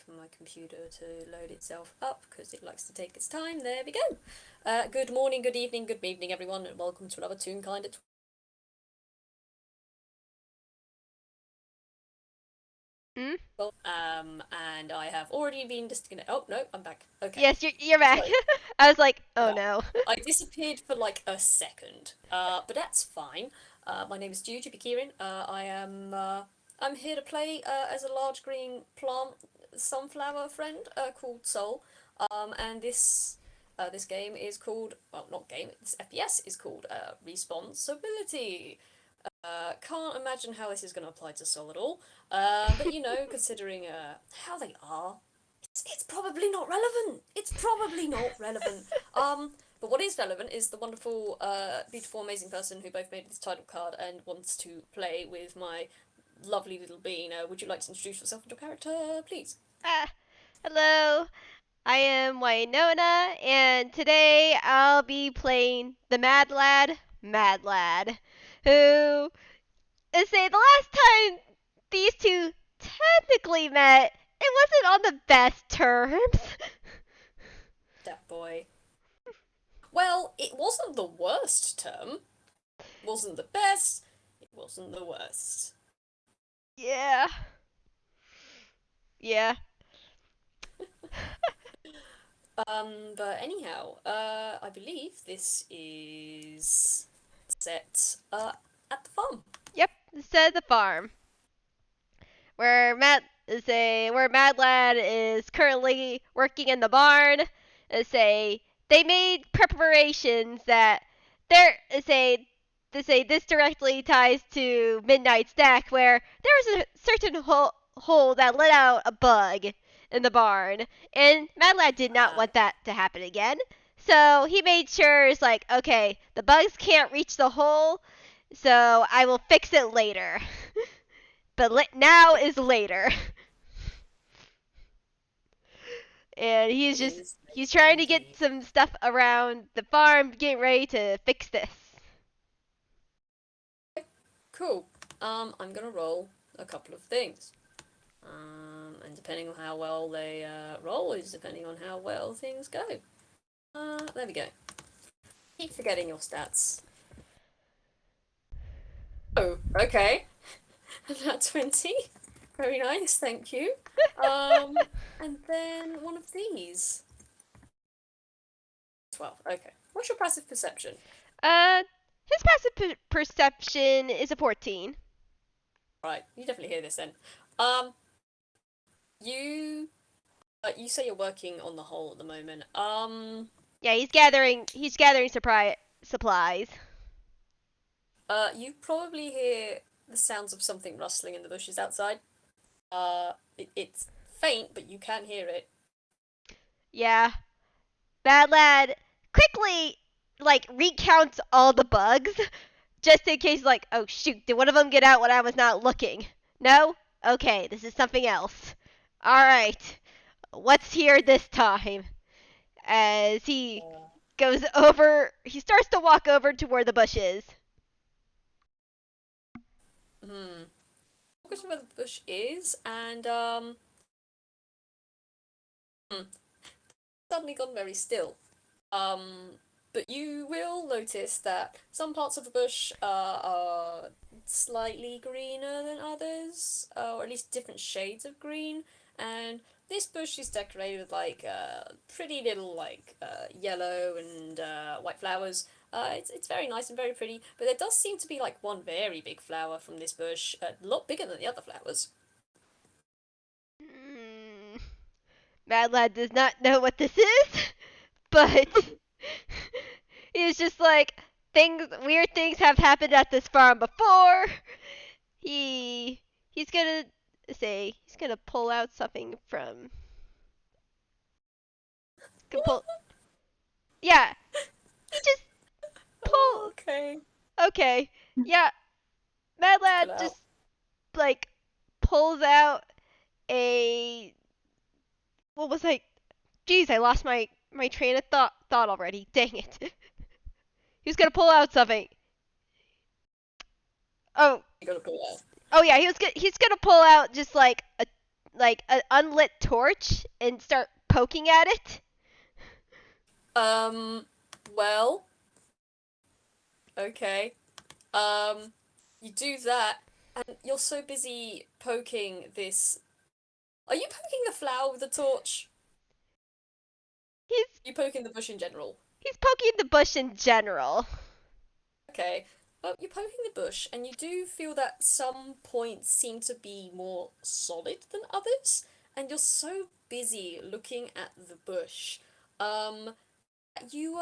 for my computer to load itself up because it likes to take its time. There we go. Good morning, good evening, good evening, everyone, and welcome to another Toonkind at Hmm? and I have already been disconnected. Oh no, I'm back. Okay, Yes, you're back. so I was like, oh yeah, no. I disappeared for like a second. But that's fine. My name is Juju Bikirin. I'm here to play as a large green plant sunflower friend called Sol. And this game is called, well, not game. This FPS is called Respon-Sol-Bility. Can't imagine how this is going to apply to Sol at all. But you know, considering how they are, it's probably not relevant. It's probably not relevant. But what is relevant is the wonderful, beautiful, amazing person who both made this title card and wants to play with my lovely little bean. Would you like to introduce yourself and your character, please? Ah, hello. I am Winona, and today I'll be playing the Mad Lad, who, let's say, the last time these two technically met, it wasn't on the best terms. That boy. Well, it wasn't the worst term. Wasn't the best. It wasn't the worst. Yeah. Yeah. But anyhow, I believe this is set at the farm. Yep, said the farm. Where Mad Lad is currently working in the barn. Say they made preparations that there say this directly ties to Midnight Snack, where there was a certain hole that let out a bug in the barn, and Mad Lad did not Uh, want that to happen again. So he made sure it's like, okay, the bugs can't reach the hole, so I will fix it later. But now is later. And he's later trying to get indeed. some stuff around the farm, getting ready to fix this. Cool. I'm gonna roll a couple of things. And depending on how well they roll is depending on how well things go. There we go. Keep forgetting your stats. Oh, okay. That 20. Very nice, thank you. And then one of these. 12. Okay. What's your passive perception? Uh, his passive perception is a 14. Right, you definitely hear this then. Um, you you say you're working on the hole at the moment. Yeah, he's gathering supplies. You probably hear the sounds of something rustling in the bushes outside. It's faint, but you can hear it. Yeah, Bad Lad quickly recounts all the bugs just in case, like, oh shoot, did one of them get out when I was not looking? No? Okay, this is something else. Alright, what's here this time? As he starts to walk over to where the bush is. Hmm. Focus on where the bush is, and hmm, suddenly gone very still. Um, but you will notice that some parts of the bush are slightly greener than others, or at least different shades of green. And this bush is decorated with like pretty little like yellow and white flowers. It's very nice and very pretty, but there does seem to be like one very big flower from this bush, a lot bigger than the other flowers. Mm, Mad Lad does not know what this is, but he's just like, weird things have happened at this farm before. He he's gonna he's gonna pull out something from can pull yeah, he just pull Okay. okay. Yeah, Mad Pull Lad out. just like pulls out a what was I Jeez, I lost my train of thought already. Dang it. He was gonna pull out something. Oh, You gotta pull out. oh yeah, he's gonna pull out just like a like an unlit torch and start poking at it. Um, well, okay. Um, you do that, and you're so busy poking this. Are you poking the flower with the torch? He's Are you poking the bush in general? he's poking the bush in general. Okay. Well, you're poking the bush, and you do feel that some points seem to be more solid than others, and you're so busy looking at the bush. Um, you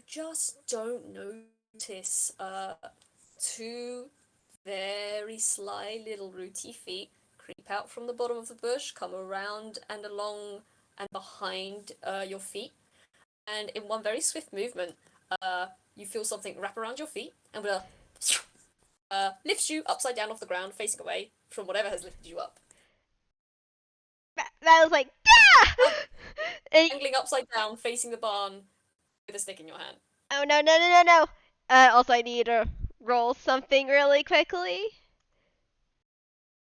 just don't notice two very sly little rooty feet creep out from the bottom of the bush, come around and along and behind your feet, and in one very swift movement, you feel something wrap around your feet and lifts you upside down off the ground, facing away from whatever has lifted you up. That was like, yeah! And, Dangling upside down, facing the barn with a stick in your hand. oh no, no, no, no, no. Also, I need to roll something really quickly.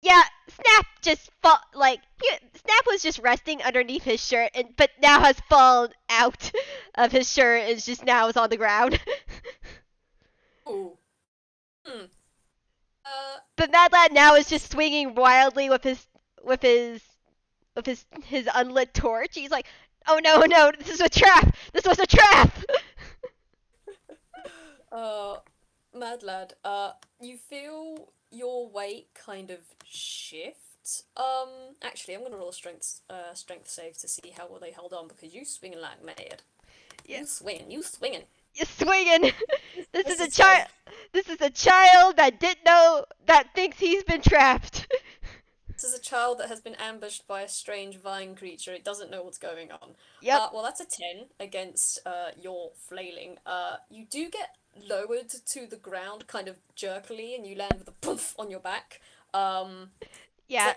Yeah, Snap just Snap was just resting underneath his shirt, but now has fallen out of his shirt and just now is on the ground. Ooh. Hmm. But Mad Lad now is just swinging wildly with his his unlit torch. He's like, "Oh no, no, this is a trap! This was a trap!" uh, Mad lad, you feel your weight kind of shift. Actually, I'm gonna roll a strength save to see how well they hold on because you swinging like mad. Yeah, You swinging. you're swinging. This is This a is good. child. This is a child that didn't know that thinks he's been trapped. This is a child that has been ambushed by a strange vine creature. It doesn't know what's going on. Yep. Well, that's a 10 against your flailing. You do get lowered to the ground kind of jerkily, and you land with a poof on your back. Um, Yeah.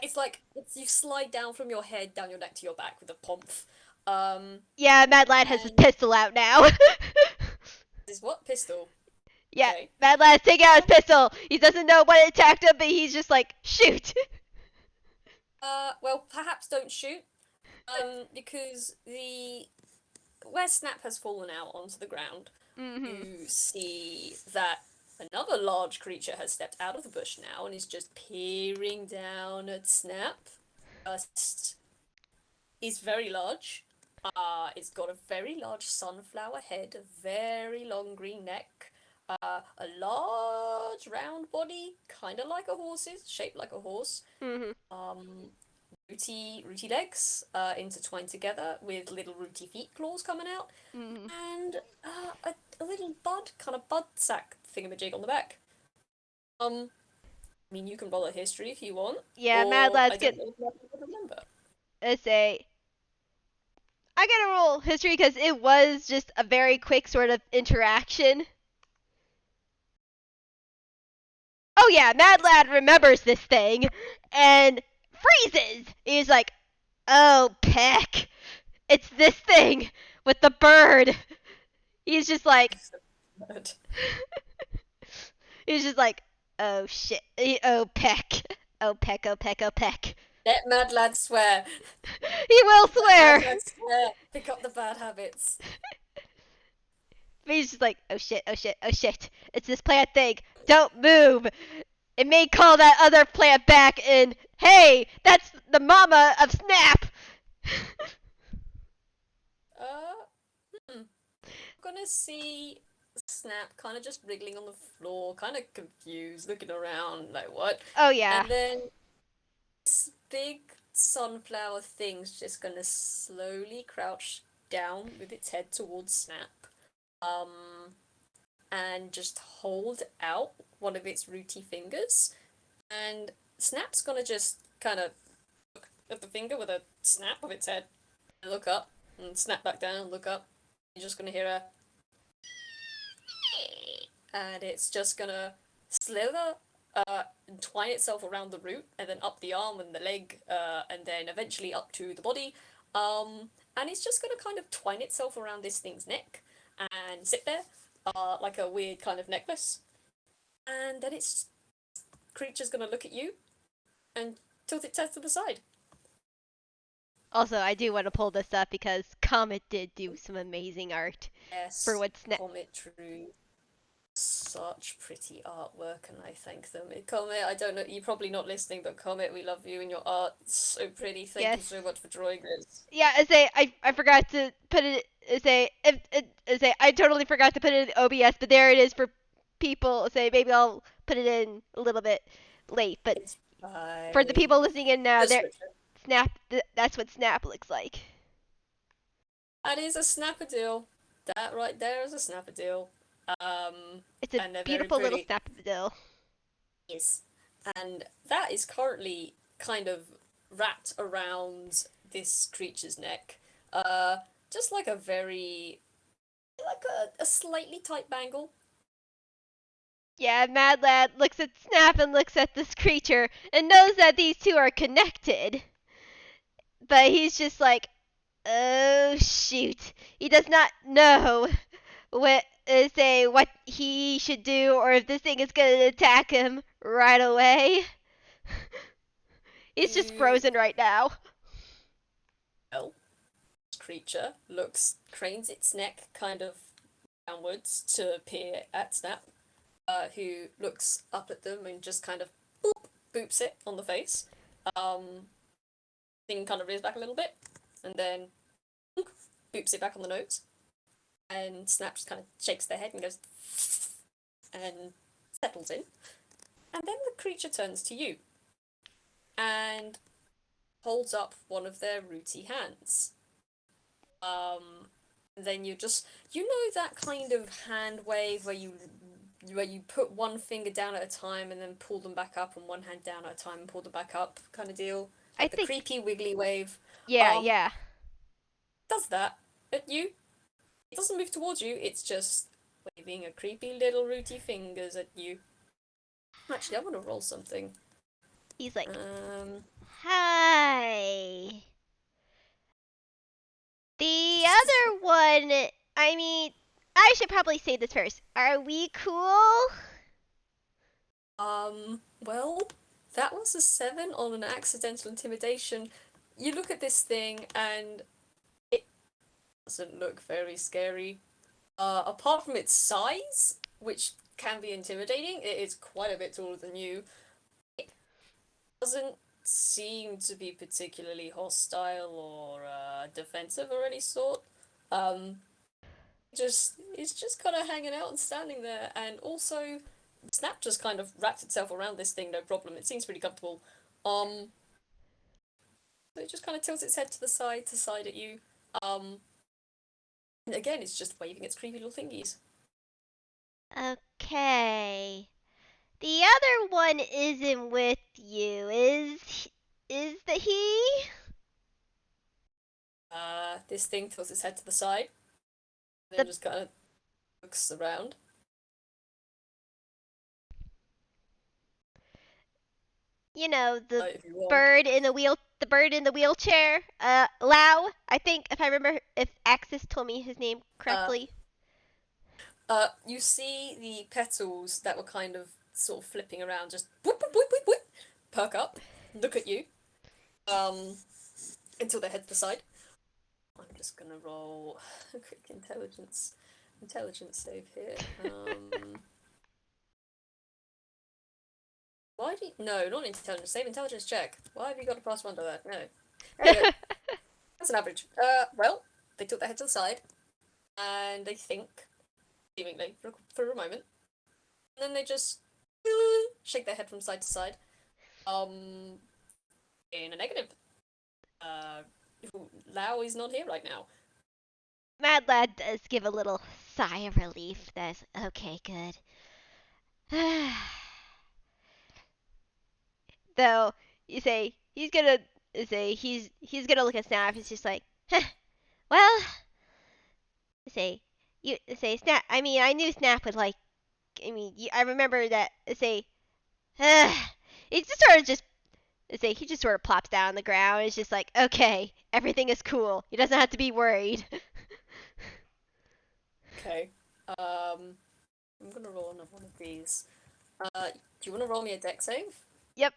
you slide down from your head down your neck to your back with a pomp. Um, Yeah. Mad Lad has his and pistol out now. this is what pistol? Yeah. Okay. Mad Lad's taking out his pistol. He doesn't know what attacked him, but he's just like, shoot. Well, perhaps don't shoot. Because the where Snap has fallen out onto the ground, Mhm. you see that another large creature has stepped out of the bush now and is just peering down at Snap. Just is very large. It's got a very large sunflower head, a very long green neck, a large round body, kind of like a horse's, shaped like a horse. Mhm. Um, rooty legs, intertwined together with little rooty feet claws coming out, Mhm. and a little bud sack thingamajig on the back. I mean, you can roll a history if you want, Yeah. Mad or I Lad's don't good. know if you would remember. Let's say I gotta roll history because it was just a very quick sort of interaction. Oh yeah, Mad Lad remembers this thing and freezes. He's like, "Oh, Peck, it's this thing with the bird." He's just like, he's just like, "Oh shit, oh Peck, oh Peck, oh Peck, oh Peck." Let Mad Lad swear. He will Let Mad swear. Lad swear. Pick up the bad habits. But he's just like, "Oh shit, oh shit, oh shit. It's this plant thing. Don't move. It may call that other plant back and hey, that's the mama of Snap." Uh, I'm gonna see Snap kind of just wriggling on the floor, kind of confused, looking around, like what? Oh yeah. And then this big sunflower thing's just gonna slowly crouch down with its head towards Snap, um, and just hold out one of its rooty fingers. And Snap's gonna just kind of look at the finger with a snap of its head, and look up, and snap back down, and look up. You're just gonna hear a and it's just gonna slither, entwine itself around the root, and then up the arm and the leg, and then eventually up to the body. And it's just gonna kind of twine itself around this thing's neck and sit there, like a weird kind of necklace. And then its creature's gonna look at you and tilt its head to the side. Also, I do want to pull this up because Comet did do some amazing art for Yes, what's next. Comet drew such pretty artwork, and I thank them. Comet, I don't know, you're probably not listening, but Comet, we love you and your art. It's so pretty. Thank Yes. you so much for drawing this. Yeah, I forgot to put it. I totally forgot to put it in OBS, but there it is for people. Say maybe I'll put it in a little bit late, but It's for the fine. people listening in now, there Description. Snap. That's what Snap looks like. That is a snappadil. That right there is a snappadil. It's a And they're very beautiful little pretty. Snapadiddle. Yes. And that is currently kind of wrapped around this creature's neck. Uh, just like a very, like a slightly tight bangle. Yeah, Mad Lad looks at Snap and looks at this creature and knows that these two are connected. But he's just like, oh shoot. He does not know what he should do or if this thing is gonna attack him right away. He's just You, frozen right now. well, this creature cranes its neck kind of downwards to peer at Snap, who looks up at them and just kind of boops it on the face. Thing kind of rears back a little bit, and then boops it back on the nose. And Snap just kind of shakes their head and goes and settles in. And then the creature turns to you and holds up one of their rooty hands. Then you know that kind of hand wave where you put one finger down at a time and then pull them back up, and one hand down at a time and pull them back up, kind of deal. I Like the think, creepy wiggly wave. yeah, Um, yeah. does that at you. It doesn't move towards you, it's just waving a creepy little rooty fingers at you. Actually, I want to roll something. He's like, Um, hi. The other one, I mean, I should probably say this first. Are we cool? well, that was a 7 on an accidental intimidation. You look at this thing and it doesn't look very scary. Apart from its size, which can be intimidating, it is quite a bit taller than you. It doesn't seem to be particularly hostile or defensive or any sort. Um, it's just kind of hanging out and standing there, and also Snap just kind of wraps itself around this thing, no problem. It seems pretty comfortable. Um, it just kind of tilts its head to side at you. Um, and again, it's just waving its creepy little thingies. Okay. The other one isn't with you, is the he? This thing tilts its head to the side, then The just kind of looks around. the If you want. bird in the wheelchair. Lau. I think if I remember if Axis told me his name Uh, correctly. you see the petals that were kind of sort of flipping around, just whoop, whoop, whoop, whoop, whoop, perk up, look at you, um, until they head to the side. I'm just gonna roll a quick intelligence save here. Why do you... No, not intelligence save, intelligence check. Why have you got a +1 to that? No. There you go. That's an average. Well, they took their head to the side, and they think, seemingly, for a moment, and then they just shake their head from side to side. In a negative. Uh, Lao is not here right now. Mad Lad does give a little sigh of relief. That's okay, good. Though you say he's gonna look at Snap. He's just like, huh, well, say you say Snap. I mean, I knew Snap would like. I mean, I remember that. Say, he just sort of just say he just sort of plops down on the ground. It's just like, okay, everything is cool. He doesn't have to be worried. Okay. I'm gonna roll another one of these. Do you want to roll me a deck save? Yep.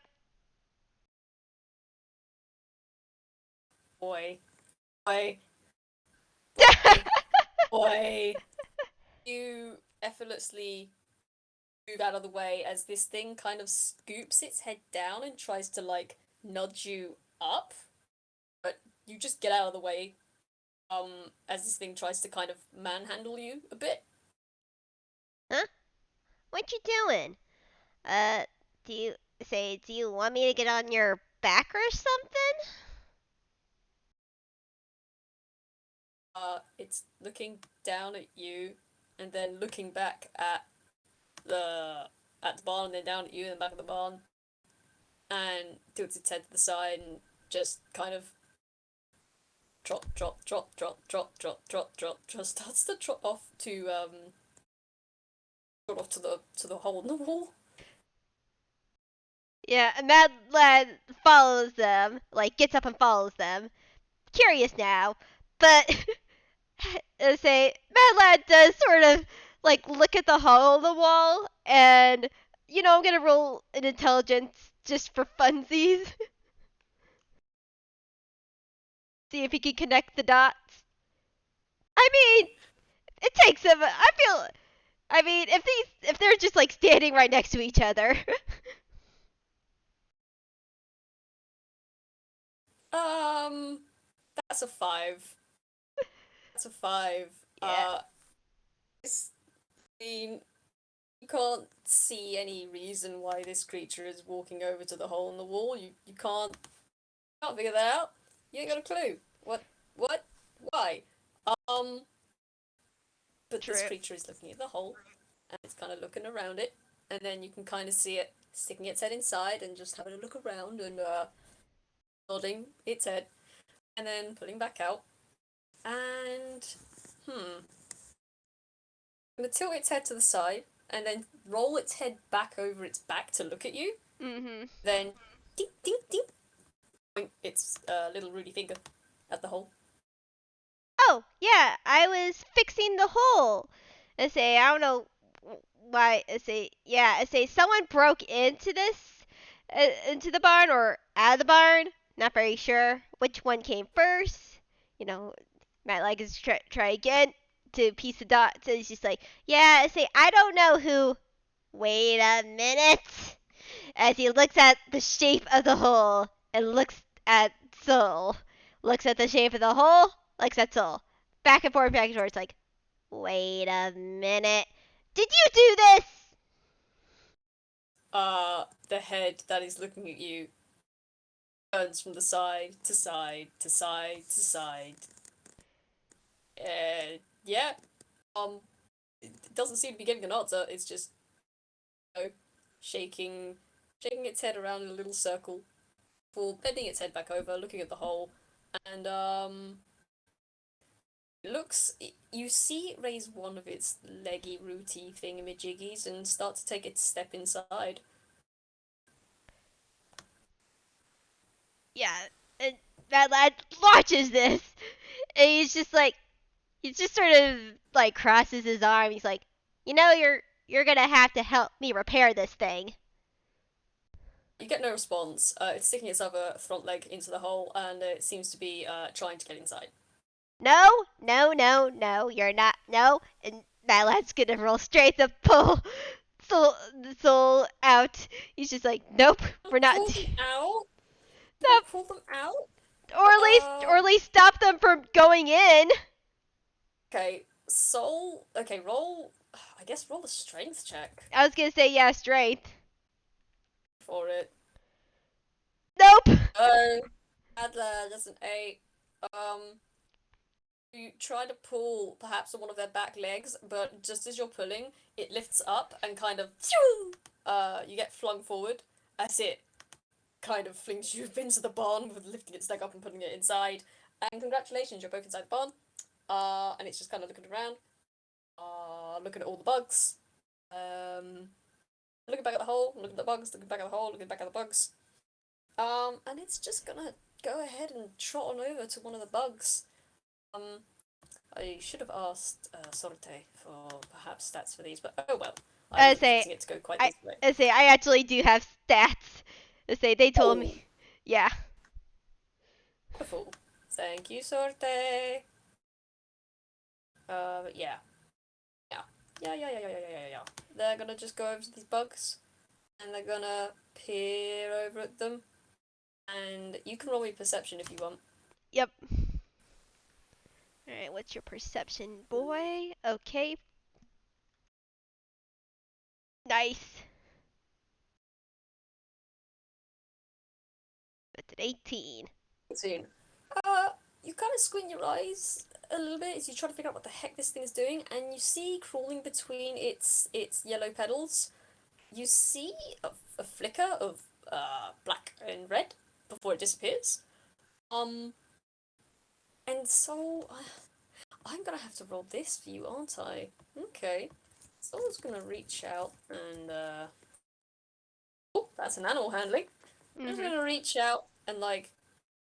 boy, boy, boy, boy. You effortlessly move out of the way as this thing kind of scoops its head down and tries to like nudge you up, but you just get out of the way. As this thing tries to kind of manhandle you a bit. Huh? What you doing? Uh, do you want me to get on your back or something? It's looking down at you, and then looking back the at the barn, and then down at you in the back of the barn, and tilts its head to the side and just kind of trot, trot, trot, trot, trot, trot, trot, trot, just starts to trot off to the hole in the wall. Yeah, and Mad Lad follows them, like gets up and follows them. Curious now, but say Mad Lad does sort of like look at the hole in the wall, and I'm gonna roll an intelligence just for funsies. See if he can connect the dots. I mean, it takes him. I feel. I mean, if they're just like standing right next to each other. Um, that's a 5. That's a 5. Yeah. It's, I mean, you can't see any reason why this creature is walking over to the hole in the wall. You can't figure that out. You ain't got a clue. What? Why? Um, but this True. creature is looking at the hole, and it's kind of looking around it, and then you can kind of see it sticking its head inside and just having a look around and nodding its head, and then pulling back out, and gonna tilt its head to the side, and then roll its head back over its back to look at you. Mhm. Then ding ding ding, point its little Rudy finger at the hole. Oh, yeah, I was fixing the hole. I don't know why. Someone broke into into the barn or out of the barn. Not very sure which one came first. You know, Matt like is try again to piece the dots. And he's just like, yeah, I don't know who. Wait a minute. As he looks at the shape of the hole and looks at Soul. Looks at the shape of the hole, looks at Soul. Back and forth, back and forth. It's like, wait a minute. Did you do this? The head that is looking at you turns from the side to side to side to side. Yeah. It doesn't seem to be giving an answer. It's just, shaking its head around in a little circle, before bending its head back over, looking at the hole, and looks. You see it raise one of its leggy, rooty thingamajiggies and start to take its step inside. Yeah, and that lad watches this, and he just sort of like crosses his arm. He's like, you're gonna have to help me repair this thing. You get no response. It's sticking its other front leg into the hole, and it seems to be trying to get inside. No, no, no, no, you're not. No, and that lad's gonna roll straight to pull soul out. He's just like, nope, we're not. Pull them out. Nope. Pull them out. Or at least stop them from going in. Okay, soul. Okay, roll. I guess roll a strength check I was gonna say yeah, strength. for it. Nope. Adler, that's an 8. Um, you try to pull perhaps on one of their back legs, but just as you're pulling, it lifts up and kind of, you get flung forward as it kind of flings you into the barn with lifting its leg up and putting it inside. And congratulations, you're both inside the barn. And it's just kind of looking around, looking at all the bugs, looking back at the hole, looking at the bugs, looking back at the hole, looking back at the bugs. And it's just gonna go ahead and trot on over to one of the bugs. I should have asked Sorte for perhaps stats for these, but oh well. I I wasn't say expecting it to go quite this way. I actually do have stats. They told Oh, me. Yeah. wonderful. Thank you, Sorte. Yeah. Yeah. Yeah. They're gonna just go over to these bugs, and they're gonna peer over at them. And you can roll me perception if you want. Yep. Alright, what's your perception, boy? Okay. Nice. That's an 18. Soon. You kind of squint your eyes a little bit as you try to figure out what the heck this thing is doing, and you see crawling between its yellow petals, you see a flicker of black and red before it disappears. And so I'm gonna have to roll this for you, aren't I? Okay. Someone's gonna reach out and oh, that's an animal handling. I'm just gonna reach out and like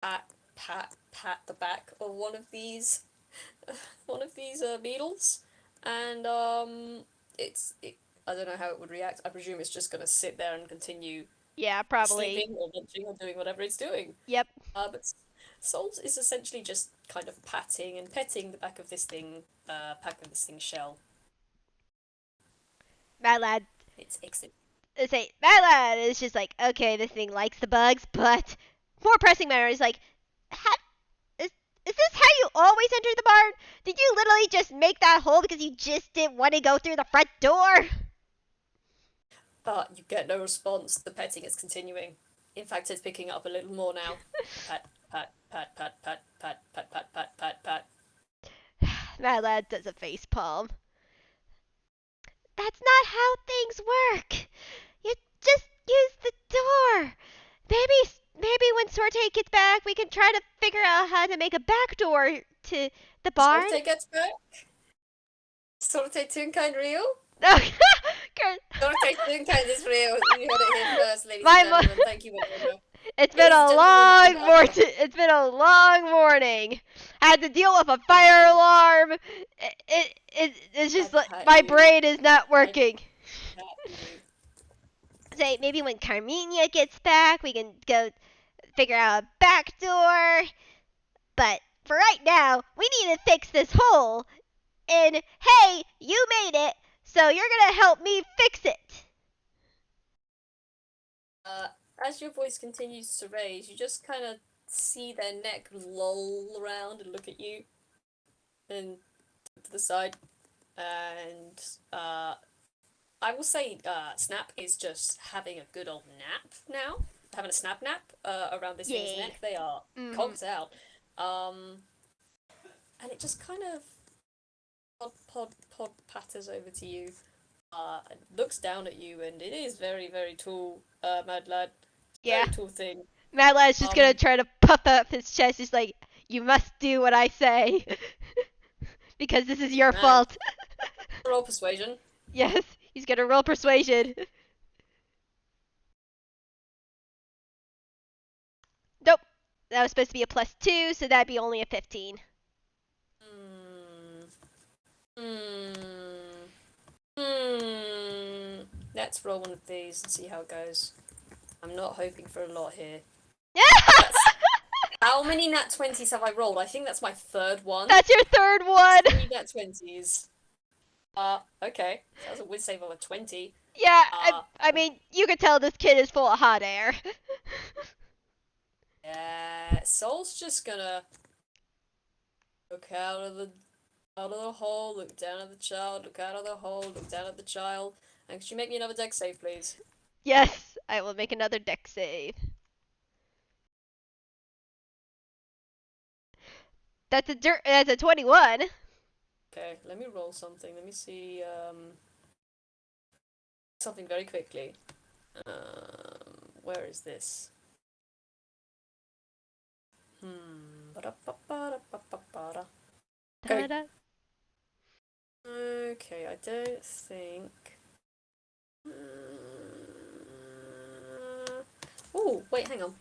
pat the back of one of these beetles, and I don't know how it would react. I presume it's just gonna sit there and continue Yeah, probably. sleeping or munching or doing whatever it's doing. Yep. But Souls is essentially just kind of patting and petting the back of this thing's shell. Mad Lad. It's excellent. Mad Lad is just like, okay, this thing likes the bugs, but more pressing matter is like, is this how you always enter the barn? Did you literally just make that hole because you just didn't want to go through the front door? But you get no response. The petting is continuing. In fact, it's picking up a little more now. Pat, pat, pat, pat, pat, pat, pat, pat, pat, pat, pat. Mad Lad does a face palm. That's not how things work. You just use the door. Maybe when Sorte gets back, we can try to figure out how to make a back door to the barn. Sorte gets back? Sorte Toonkind real? No. Sorte Toonkind is real. You heard it here first, ladies and gentlemen. Thank you, Winona. It's been a long morning. It's been a long morning. I had to deal with a fire alarm. It's just like my brain is not working. Say maybe when Carmenia gets back, we can go figure out a back door. But for right now, we need to fix this hole. And hey, you made it, so you're gonna help me fix it. As your voice continues to raise, you just kind of see their neck loll around and look at you, and to the side, and I will say, Snap is just having a good old nap now, having a snap nap around this thing's neck. They are conked out, and it just kind of pod patters over to you, and looks down at you, and it is very, very tall, Mad Lad. Yeah. Very tall thing. Mad Lad's just gonna try to puff up his chest. He's like, you must do what I say. Because this is your fault. Roll persuasion. Yes, he's gonna roll persuasion. Nope. That was supposed to be a +2, so that'd be only a 15. Let's roll one of these and see how it goes. I'm not hoping for a lot here. How many nat 20s have I rolled? I think that's my third one. That's your third one! 3 nat 20s. Okay. That was a whiz save of a 20. Yeah, I mean, you could tell this kid is full of hot air. Yeah, Soul's just gonna look out of the hole, look down at the child, look out of the hole, look down at the child. And could you make me another dex save, please? Yes, I will make another dex save. That's a 21. Okay, let me roll something. Let me see something very quickly. Where is this? Okay. Okay, I don't think. Oh, wait, hang on.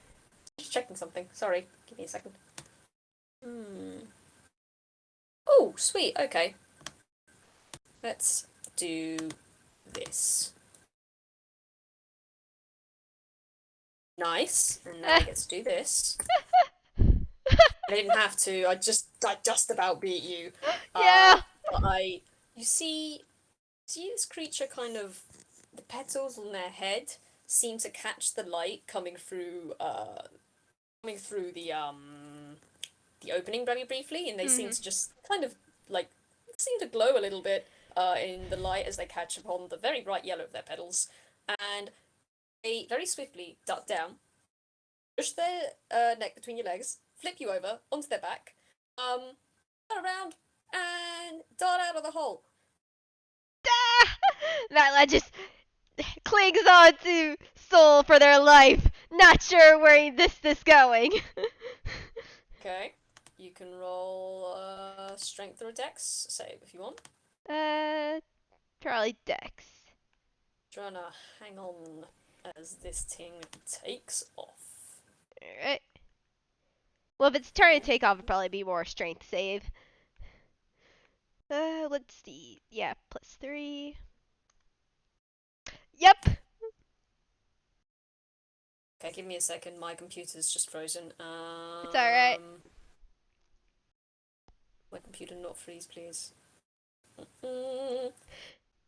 Just checking something. Sorry, give me a second. Oh, sweet. Okay. Let's do this. Nice. And now I get to do this. I didn't have to. I just about beat you. Yeah. But you see this creature kind of, the petals on their head seem to catch the light coming through the opening very briefly, and they seem Mhm. to just kind of like seem to glow a little bit in the light as they catch upon the very bright yellow of their petals, and they very swiftly duck down, push their neck between your legs, flip you over onto their back, turn around, and dart out of the hole. Ah! That lad just clings on to Soul for their life, not sure where this is going. Okay, you can roll strength or a dex save if you want. uh, Charlie Dex. Trying to hang on as this thing takes off. Alright. Well, if it's turn to take off, it'd probably be more strength save. Let's see. Yeah, +3. Yep. Okay, give me a second. My computer's just frozen. It's alright. My computer not freeze, please. Mm.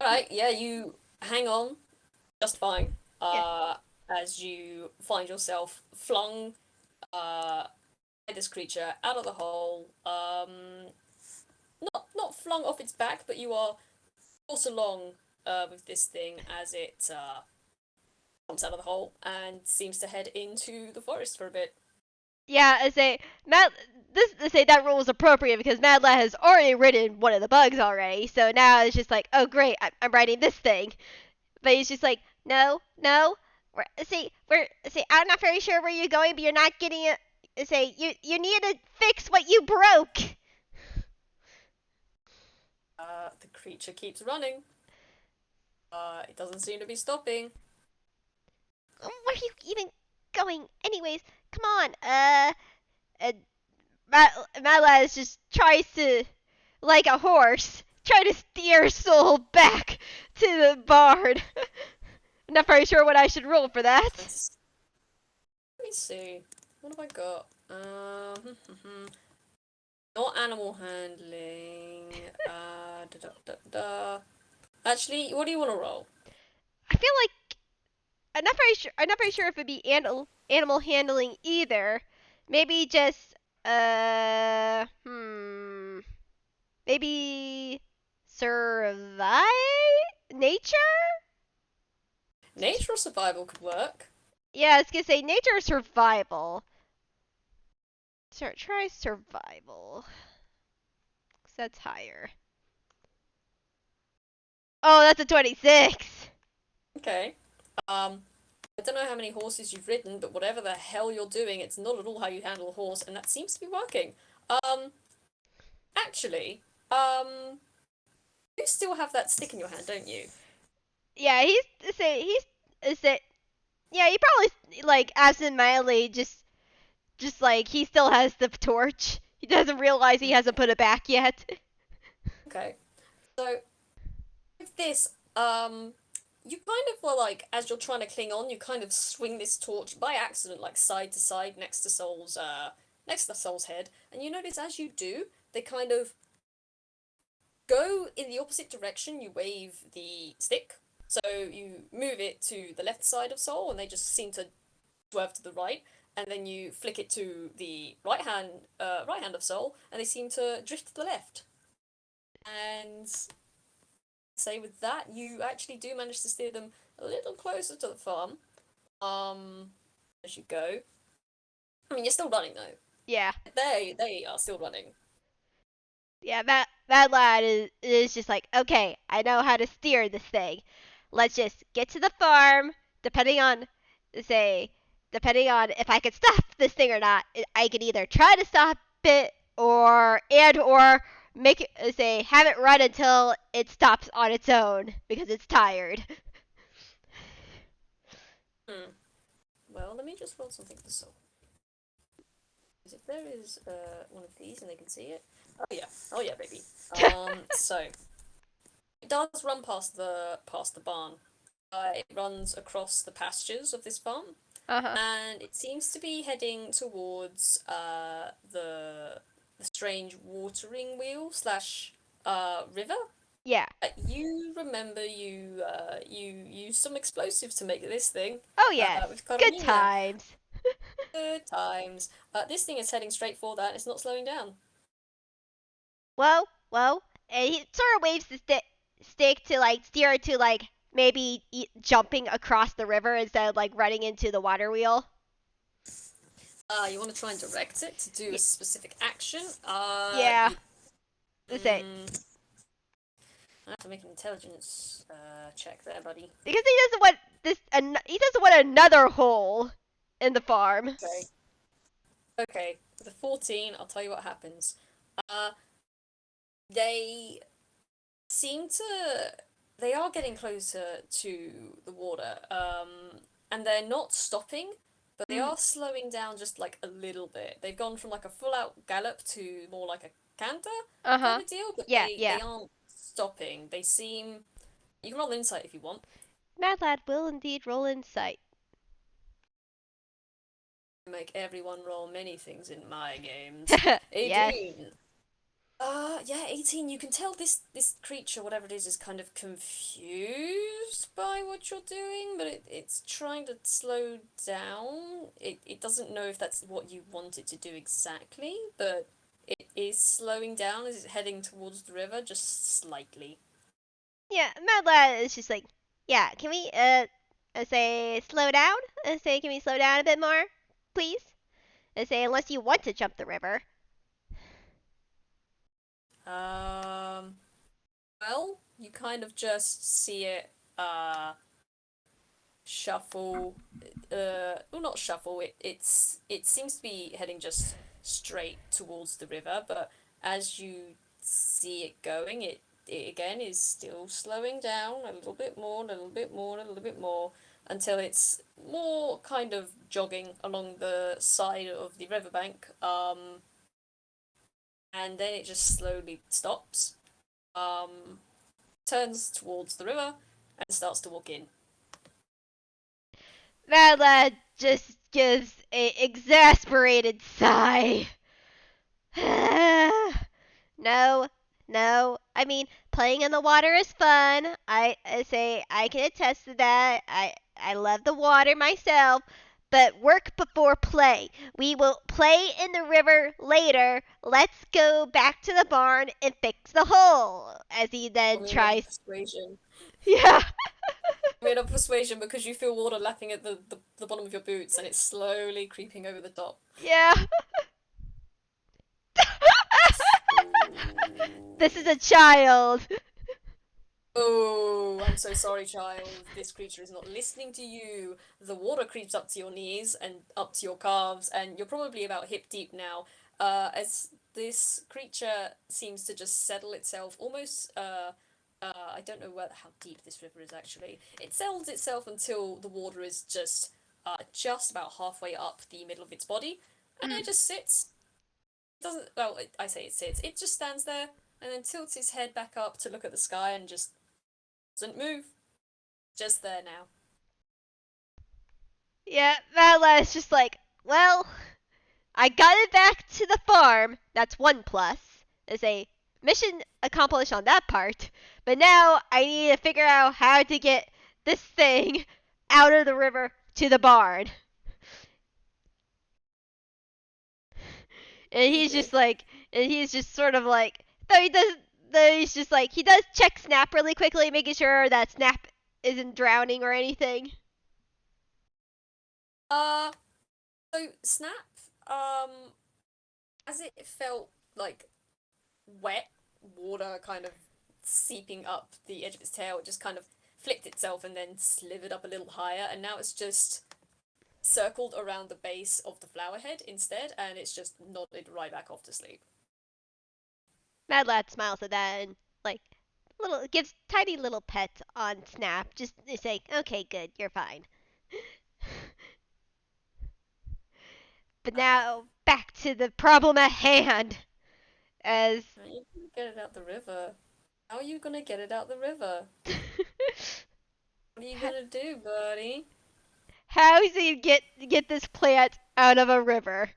Alright, yeah, you hang on just fine. Yeah. As you find yourself flung by this creature out of the hole. Not flung off its back, but you are forced along with this thing as it comes out of the hole and seems to head into the forest for a bit. Yeah, I say Matt. This I say that rule was appropriate because Mad Lad has already ridden one of the bugs already. So now it's just like, oh great, I'm riding this thing. But he's just like, no, no. We're I'm not very sure where you're going, but you're not getting it. Say you need to fix what you broke. The creature keeps running. It doesn't seem to be stopping. Where are you even going, anyways? Come on. Uh Mad Lad just tries to, like a horse, try to steer Soul back to the barn. I'm not very sure what I should roll for that. Let me see. What have I got? Not animal handling. Da, da, da, da. Actually, what do you want to roll? I feel like I'm not very sure. I'm not very sure if it'd be animal handling either. Maybe just maybe survive nature. Nature or survival could work. Yeah, I was gonna say nature or survival. Try survival. 'Cause that's higher. Oh, that's a 26. Okay. I don't know how many horses you've ridden, but whatever the hell you're doing, it's not at all how you handle a horse, and that seems to be working. Um, actually, you still have that stick in your hand, don't you? Yeah, he's say yeah, he probably like absentmindedly just like he still has the torch. He doesn't realize he hasn't put it back yet. Okay. So with this, you kind of were like, as you're trying to cling on, you kind of swing this torch by accident, like side to side, next to Soul's head, and you notice as you do, they kind of go in the opposite direction. You wave the stick, so you move it to the left side of Soul, and they just seem to swerve to the right. And then you flick it to the right hand of Soul, and they seem to drift to the left. And say with that, you actually do manage to steer them a little closer to the farm. As you go. I mean, you're still running though. Yeah. They are still running. Yeah, that lad is just like, okay, I know how to steer this thing. Let's just get to the farm. Depending on, say, depending on if I can stop this thing or not, I can either try to stop it or make it say have it run until it stops on its own because it's tired. Hmm. Well, let me just roll something for Soul. Because if there is one of these and they can see it. Oh yeah, baby. So it does run past the barn. It runs across the pastures of this farm. Uh-huh. and it seems to be heading towards the strange watering wheel slash river. Yeah. You remember you used some explosives to make this thing Oh yes. with Good Carolina. times. Good times. This thing is heading straight for that. It's not slowing down. Well, and he sort of waves the stick to like steer it to like maybe jumping across the river instead of like running into the water wheel. You want to try and direct it to do a Y- specific action. yeah. That's it. I have to make an intelligence check there, buddy. Because he doesn't want this. He doesn't want another hole in the farm. Okay. Okay. With a 14, I'll tell you what happens. Uh, they seem to. They are getting closer to the water, and they're not stopping, but they Mm. are slowing down just like a little bit. They've gone from like a full out gallop to more like a canter Uh kind huh. of deal, but Yeah. they Yeah. aren't stopping. They seem. You can roll insight if you want. Mad Lad will indeed roll insight. Make everyone roll many things in my games. yes. 18. Yeah, 18. You can tell this creature, whatever it is kind of confused by what you're doing, but it's trying to slow down. It doesn't know if that's what you want it to do exactly, but it is slowing down as it's heading towards the river, just slightly. Yeah. Mad Lad is just like, yeah. Can we say slow down? Say can we slow down a bit more, please? Say unless you want to jump the river. Um, well, you kind of just see it, shuffle, well, not shuffle, it seems to be heading just straight towards the river, but as you see it going, it again is still slowing down a little bit more, a little bit more, a little bit more, until it's more kind of jogging along the side of the riverbank, and then it just slowly stops, um, turns towards the river, and starts to walk in. Mad Lad just gives a exasperated sigh. no, no. I mean, playing in the water is fun. I say I can attest to that. I love the water myself. But work before play. We will play in the river later. Let's go back to the barn and fix the hole. As he Or then me another tries. persuasion. Yeah. Made up persuasion because you feel water lapping at the bottom of your boots and it's slowly creeping over the top. Yeah. this is a child. Oh, I'm so sorry, child. This creature is not listening to you. The water creeps up to your knees and up to your calves, and you're probably about hip deep now. As this creature seems to just settle itself almost. I don't know how deep this river is actually. It settles itself until the water is just about halfway up the middle of its body, and Mm. it just sits. It doesn't. Well, I say it sits. It just stands there and then tilts its head back up to look at the sky and just doesn't move. Just there now. Yeah, Madela is just like, well, I got it back to the farm. That's one plus. Is a mission accomplished on that part. But now I need to figure out how to get this thing out of the river to the barn. And You he's did. just like, and he's just sort of like, though he does, though he's just like, he does check Snap really quickly, making sure that Snap isn't drowning or anything. Uh, so Snap, um, as it felt like wet water kind of seeping up the edge of its tail, it just kind of flicked itself and then slithered up a little higher, and now it's just circled around the base of the flower head instead, and it's just nodded right back off to sleep. Mad Lad smiles at that and like little gives tiny little pets on Snap, just to say, okay, good, you're fine. But Uh, now back to the problem at hand. As how are you gonna get it out the river? How are you gonna get it out the river? What are you gonna do, buddy? how does he get this plant out of a river?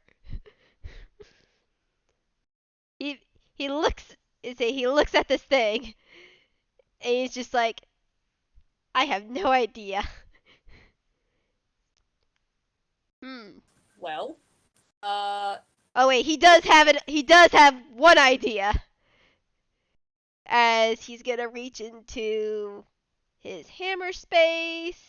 He he looks he looks at this thing and he's just like, I have no idea. Hmm. Well, uh, Oh wait, he you does have it. He does have one idea. As he's gonna reach into his hammer space.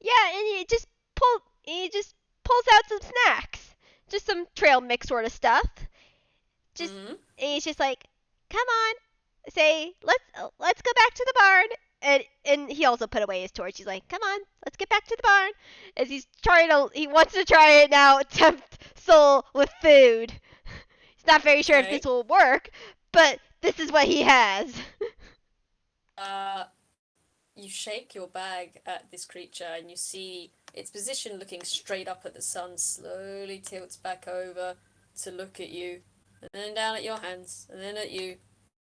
Yeah, and he just pulls out some snacks, just some trail mix sort of stuff. Just mm-hmm. and he's just like, come on, say let's go back to the barn. And he also put away his torch. He's like, come on, let's get back to the barn. As he wants to try it now, tempt Soul with food. He's not very sure if this Okay. will work, but this is what he has. Uh, you shake your bag at this creature and you see its position looking straight up at the sun slowly tilts back over to look at you, and then down at your hands, and then at you.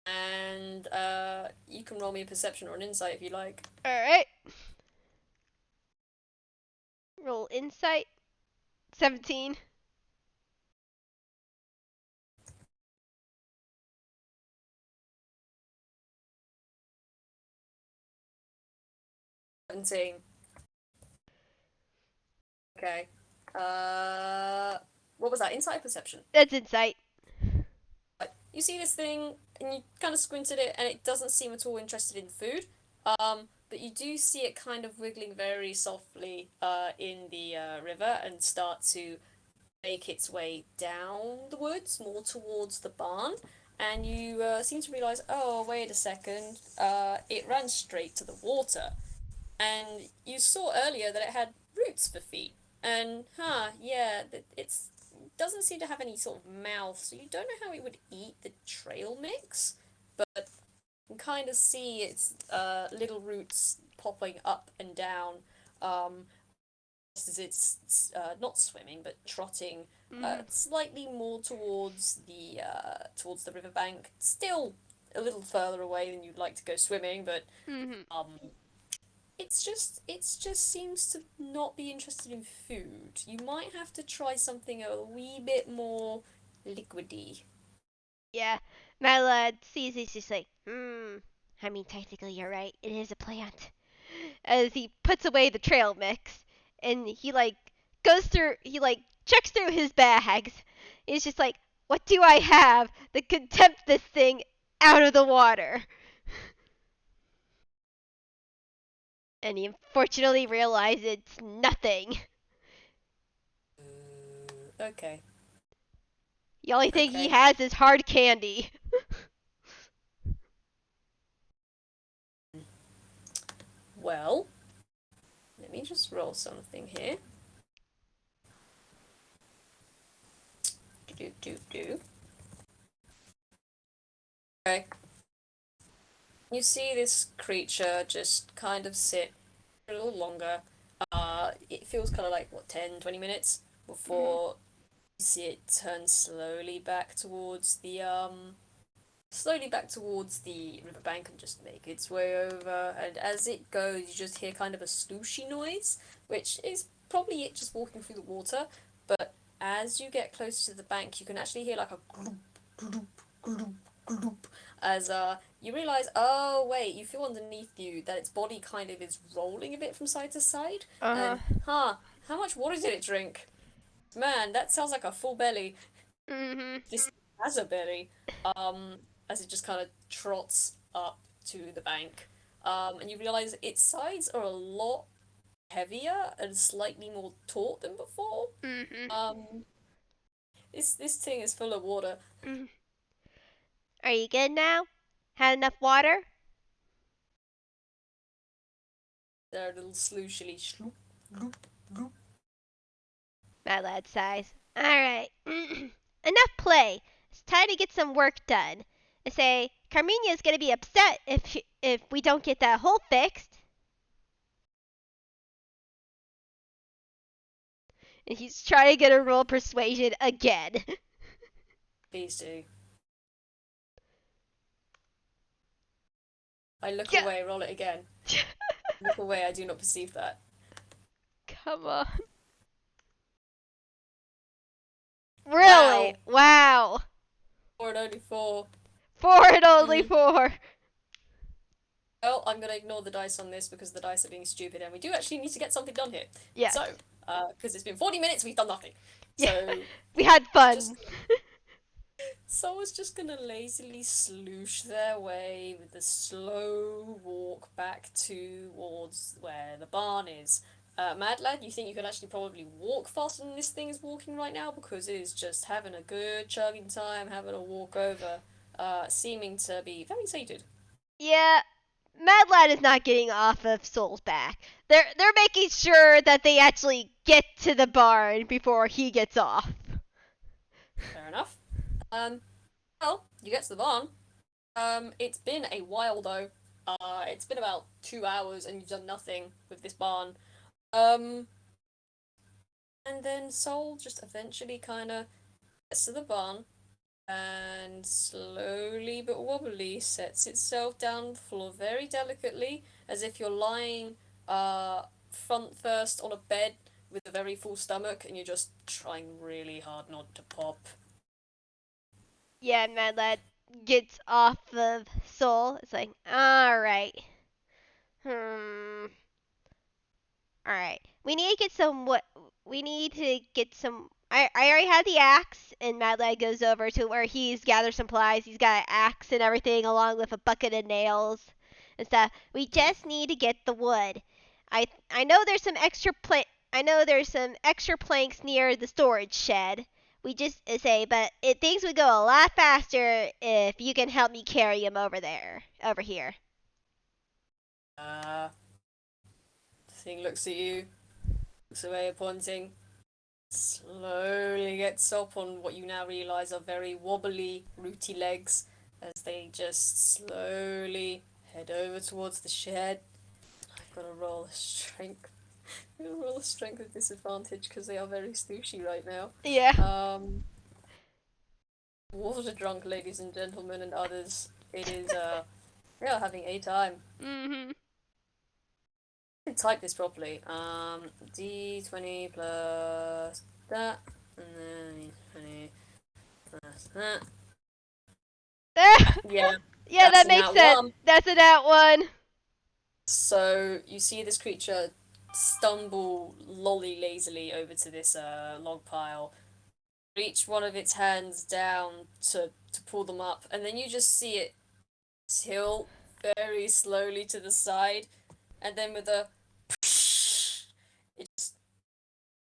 And you can roll me a perception or an insight if you like. Alright. Roll insight. 17. 17. Okay. What was that? Insight or perception? That's insight. You see this thing and you kind of squint at it and it doesn't seem at all interested in food. But you do see it kind of wiggling very softly in the river and start to make its way down the woods, more towards the barn. And you seem to realize, oh, wait a second, it ran straight to the water. And you saw earlier that it had roots for feet. And, yeah, it's doesn't seem to have any sort of mouth, so you don't know how it would eat the trail mix, but you can kind of see its little roots popping up and down as it's not swimming but trotting slightly more towards the riverbank. Still a little further away than you'd like to go swimming, but Mm-hmm. it just seems to not be interested in food. You might have to try something a wee bit more liquidy. Yeah. My lad sees it's just like, I mean, technically, you're right. It is a plant. As he puts away the trail mix, and he checks through his bags. He's just like, what do I have that could tempt this thing out of the water? And he unfortunately realizes it's nothing. Okay. The only thing he Okay. has is hard candy. Well, let me just roll something here. Do do do. Okay. You see this creature just kind of sit a little longer. It feels kind of like, what, 10, 20 minutes Mm-hmm. before you see it turn slowly back towards the riverbank and just make its way over. And as it goes, you just hear kind of a slooshy noise, which is probably it just walking through the water. But as you get closer to the bank, you can actually hear like a gloop, gloop, gloop, gloop, as you realize, oh wait, you feel underneath you that its body kind of is rolling a bit from side to side. Uh And how much water did it drink? Man, that sounds like a full belly. huh. Mm-hmm. This has a belly. Um, as it just kind of trots up to the bank. And you realize its sides are a lot heavier and slightly more taut than before. Mm-hmm. Um, this thing is full of water. Mm-hmm. Are you good now? Had enough water? They're a little slooshily shloop, gloop, gloop. My lad sighs. Alright. Enough play. It's time to get some work done. I say, Carminia's gonna be upset if we don't get that hole fixed. And he's trying to get a roll persuasion again. Please do. I look Yeah. away, roll it again. Look away, I do not perceive that. Come on. Really? Wow. Wow. Four and only four. Four and only Mm. four. Well, I'm gonna ignore the dice on this because the dice are being stupid, and we do actually need to get something done here. Yes. So, because it's been 40 minutes, we've done nothing. Yeah. So, We had just fun. someone's just gonna lazily sloosh their way with a slow walk back towards where the barn is. Mad Lad, you think you could actually probably walk faster than this thing is walking right now because it is just having a good chugging time, having a walk over, seeming to be very sated. Yeah. Mad Lad is not getting off of Soul's back. They're making sure that they actually get to the barn before he gets off. Fair enough. Um, well, you get to the barn. It's been a while though. It's been about 2 hours and you've done nothing with this barn. Um, and then Soul just eventually kind of gets to the barn and slowly but wobbly sets itself down on the floor very delicately, as if you're lying front first on a bed with a very full stomach and you're just trying really hard not to pop. Yeah, Mad Lad gets off of Soul. It's like, alright. Hmm. Alright. We need to get some what we need to get some I already had the axe and Mad Lad goes over to where he's gathered supplies. He's got an axe and everything along with a bucket of nails and stuff. We just need to get the wood. I know there's some I know there's some extra planks near the storage shed. We just say, but things would go a lot faster if you can help me carry them over here. The thing looks at you, looks away, pointing, slowly gets up on what you now realise are very wobbly, rooty legs as they just slowly head over towards the shed. I've got to roll a strength. I'm gonna roll a strength with disadvantage because they are very stooshy right now. Yeah. Um, water drunk, ladies and gentlemen, and others. It is we are having a time. Mhm. I can type this properly. D20 plus that, and then D20 plus that. Yeah, Yeah, that's that a makes nat sense. one. That's a that one. So you see this creature stumble lolly lazily over to this log pile, reach one of its hands down to pull them up, and then you just see it tilt very slowly to the side, and then with a it just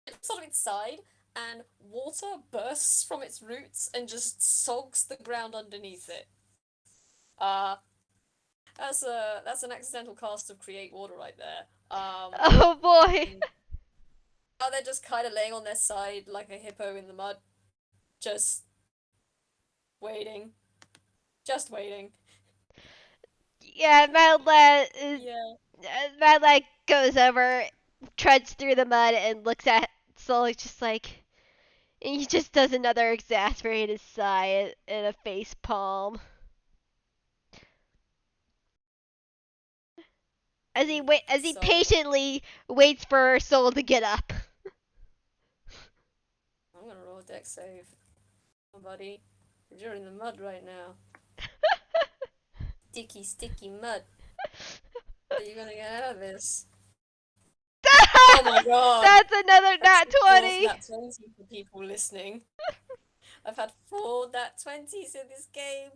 jumps on its side, and water bursts from its roots and just sogs the ground underneath it. Uh, that's an accidental cast of create water right there. Oh boy. And now they're just kind of laying on their side like a hippo in the mud, just waiting, just waiting. Yeah, Yeah. Mad Lad goes over, treads through the mud, and looks at Soul just like, and he just does another exasperated sigh and a face palm as he So patiently waits for Soul to get up. I'm gonna roll a deck save, oh, buddy. You're in the mud right now. Sticky, sticky mud. How are you gonna get out of this? Oh my god! That's another That's nat the fourth 20. nat 20 for people listening. I've had four nat 20s in this game.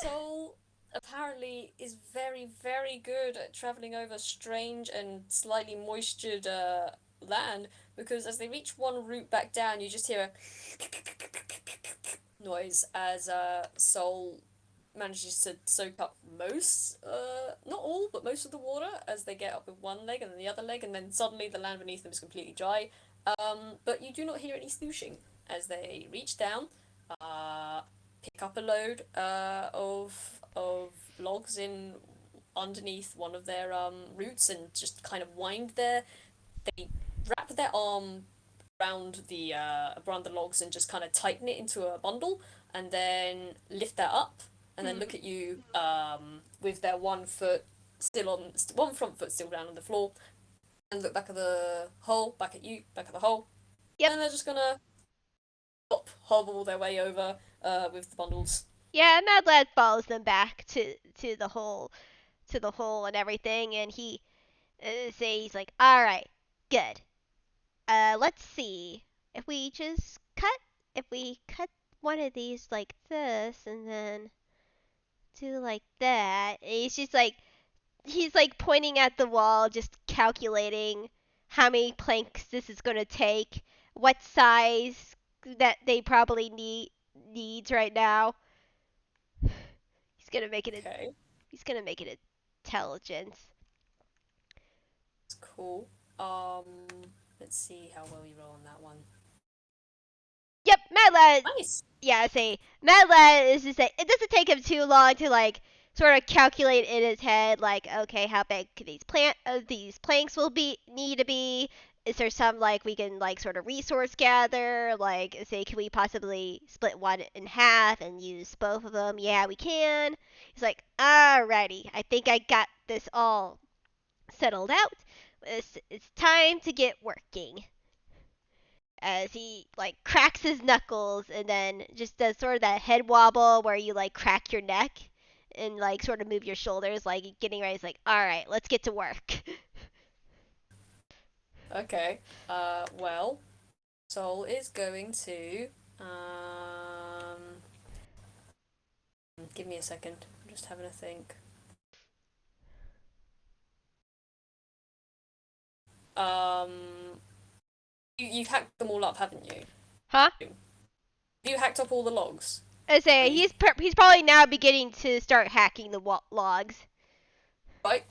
Soul apparently is very, very good at traveling over strange and slightly moistured land because as they reach one route back down, you just hear a noise as Soul manages to soak up most, not all, but most of the water as they get up with one leg and then the other leg, and then suddenly the land beneath them is completely dry. But you do not hear any slooshing as they reach down, uh, pick up a load of logs in underneath one of their roots and just kind of wind there. They wrap their arm around the logs and just kind of tighten it into a bundle, and then lift that up and then look at you with their one front foot still down on the floor, and look back at the hole, back at you, back at the hole, Yep. and they're just gonna hobble their way over with the bundles. Yeah, Mad Lad follows them back to the hole and everything, and he's like, all right, good. Let's see if we cut one of these like this, and then do like that. And he's like pointing at the wall, just calculating how many planks this is gonna take, what size that they probably needs right now. He's gonna make it. Okay, He's gonna make it intelligence. it's cool. Um, let's see how well you roll on that one. Yep, Mad Lad. Nice. Yeah, I say Mad Lad is just like it doesn't take him too long to like sort of calculate in his head like, okay, how big could these planks will need to be? Is there some like we can like sort of resource gather? Like, say, can we possibly split one in half and use both of them? Yeah, we can. He's like, alrighty, I think I got this all settled out. It's time to get working. As he like cracks his knuckles and then just does sort of that head wobble where you like crack your neck and like sort of move your shoulders, like getting ready. He's like, all right, let's get to work. Okay. Well, Sol is going to um. Give me a second. I'm just having a think. Um, you've hacked them all up, haven't you? Huh? Have you hacked up all the logs? I say Really? he's probably now beginning to start hacking the logs. Right.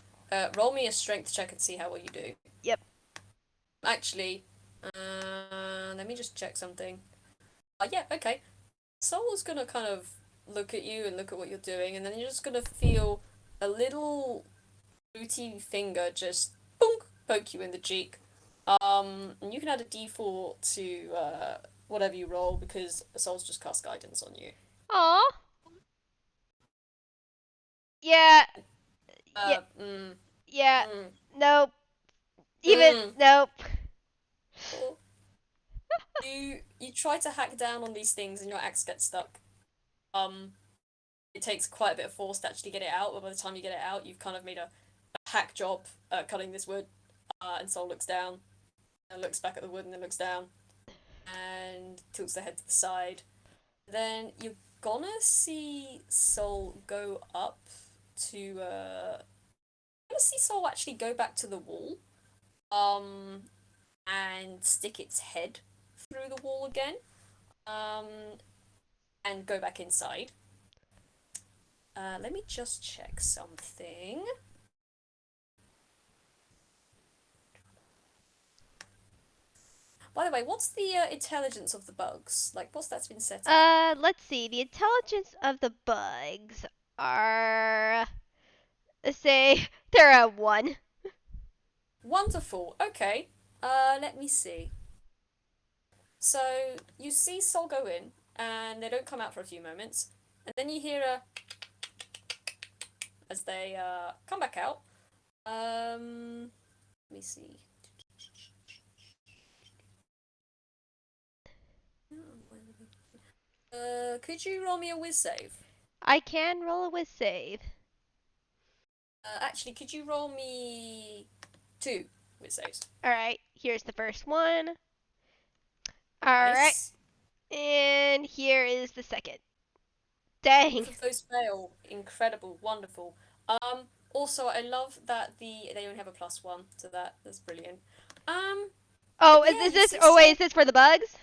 Roll me a strength check and see how well you do. Yep. Actually, let me just check something. Yeah, okay. Sol's gonna kind of look at you and look at what you're doing, and then you're just gonna feel a little booty finger just boonk, poke you in the cheek. And you can add a d4 to whatever you roll because Sol's just cast guidance on you. Aw. Yeah. Yeah. Mm, Yeah. mm, Nope. Even mm. nope. You try to hack down on these things and your axe gets stuck. Um, it takes quite a bit of force to actually get it out, but by the time you get it out, you've kind of made a hack job cutting this wood. And Sol looks down and looks back at the wood and then looks down and tilts their head to the side. Then you're gonna see Sol go up to you're gonna see Sol actually go back to the wall. And stick its head through the wall again. And go back inside. Let me just check something. By the way, what's the intelligence of the bugs? Like, what's that's been set at? Let's see. The intelligence of the bugs are, let's say, they're at 1. Wonderful. Okay. Let me see. So you see Sol go in, and they don't come out for a few moments, and then you hear a as they come back out. Let me see. Could you roll me a whiz save? I can roll a whiz save. Actually, could you roll me 2 whiz saves? Alright, here's the first one. Alright, Nice. and here is the second. Dang. Both of those fail. Incredible. Wonderful. Also, I love that they only have a +1 to that. That's brilliant. Oh, yeah, is you this? see Oh wait, Sol. is this for the bugs?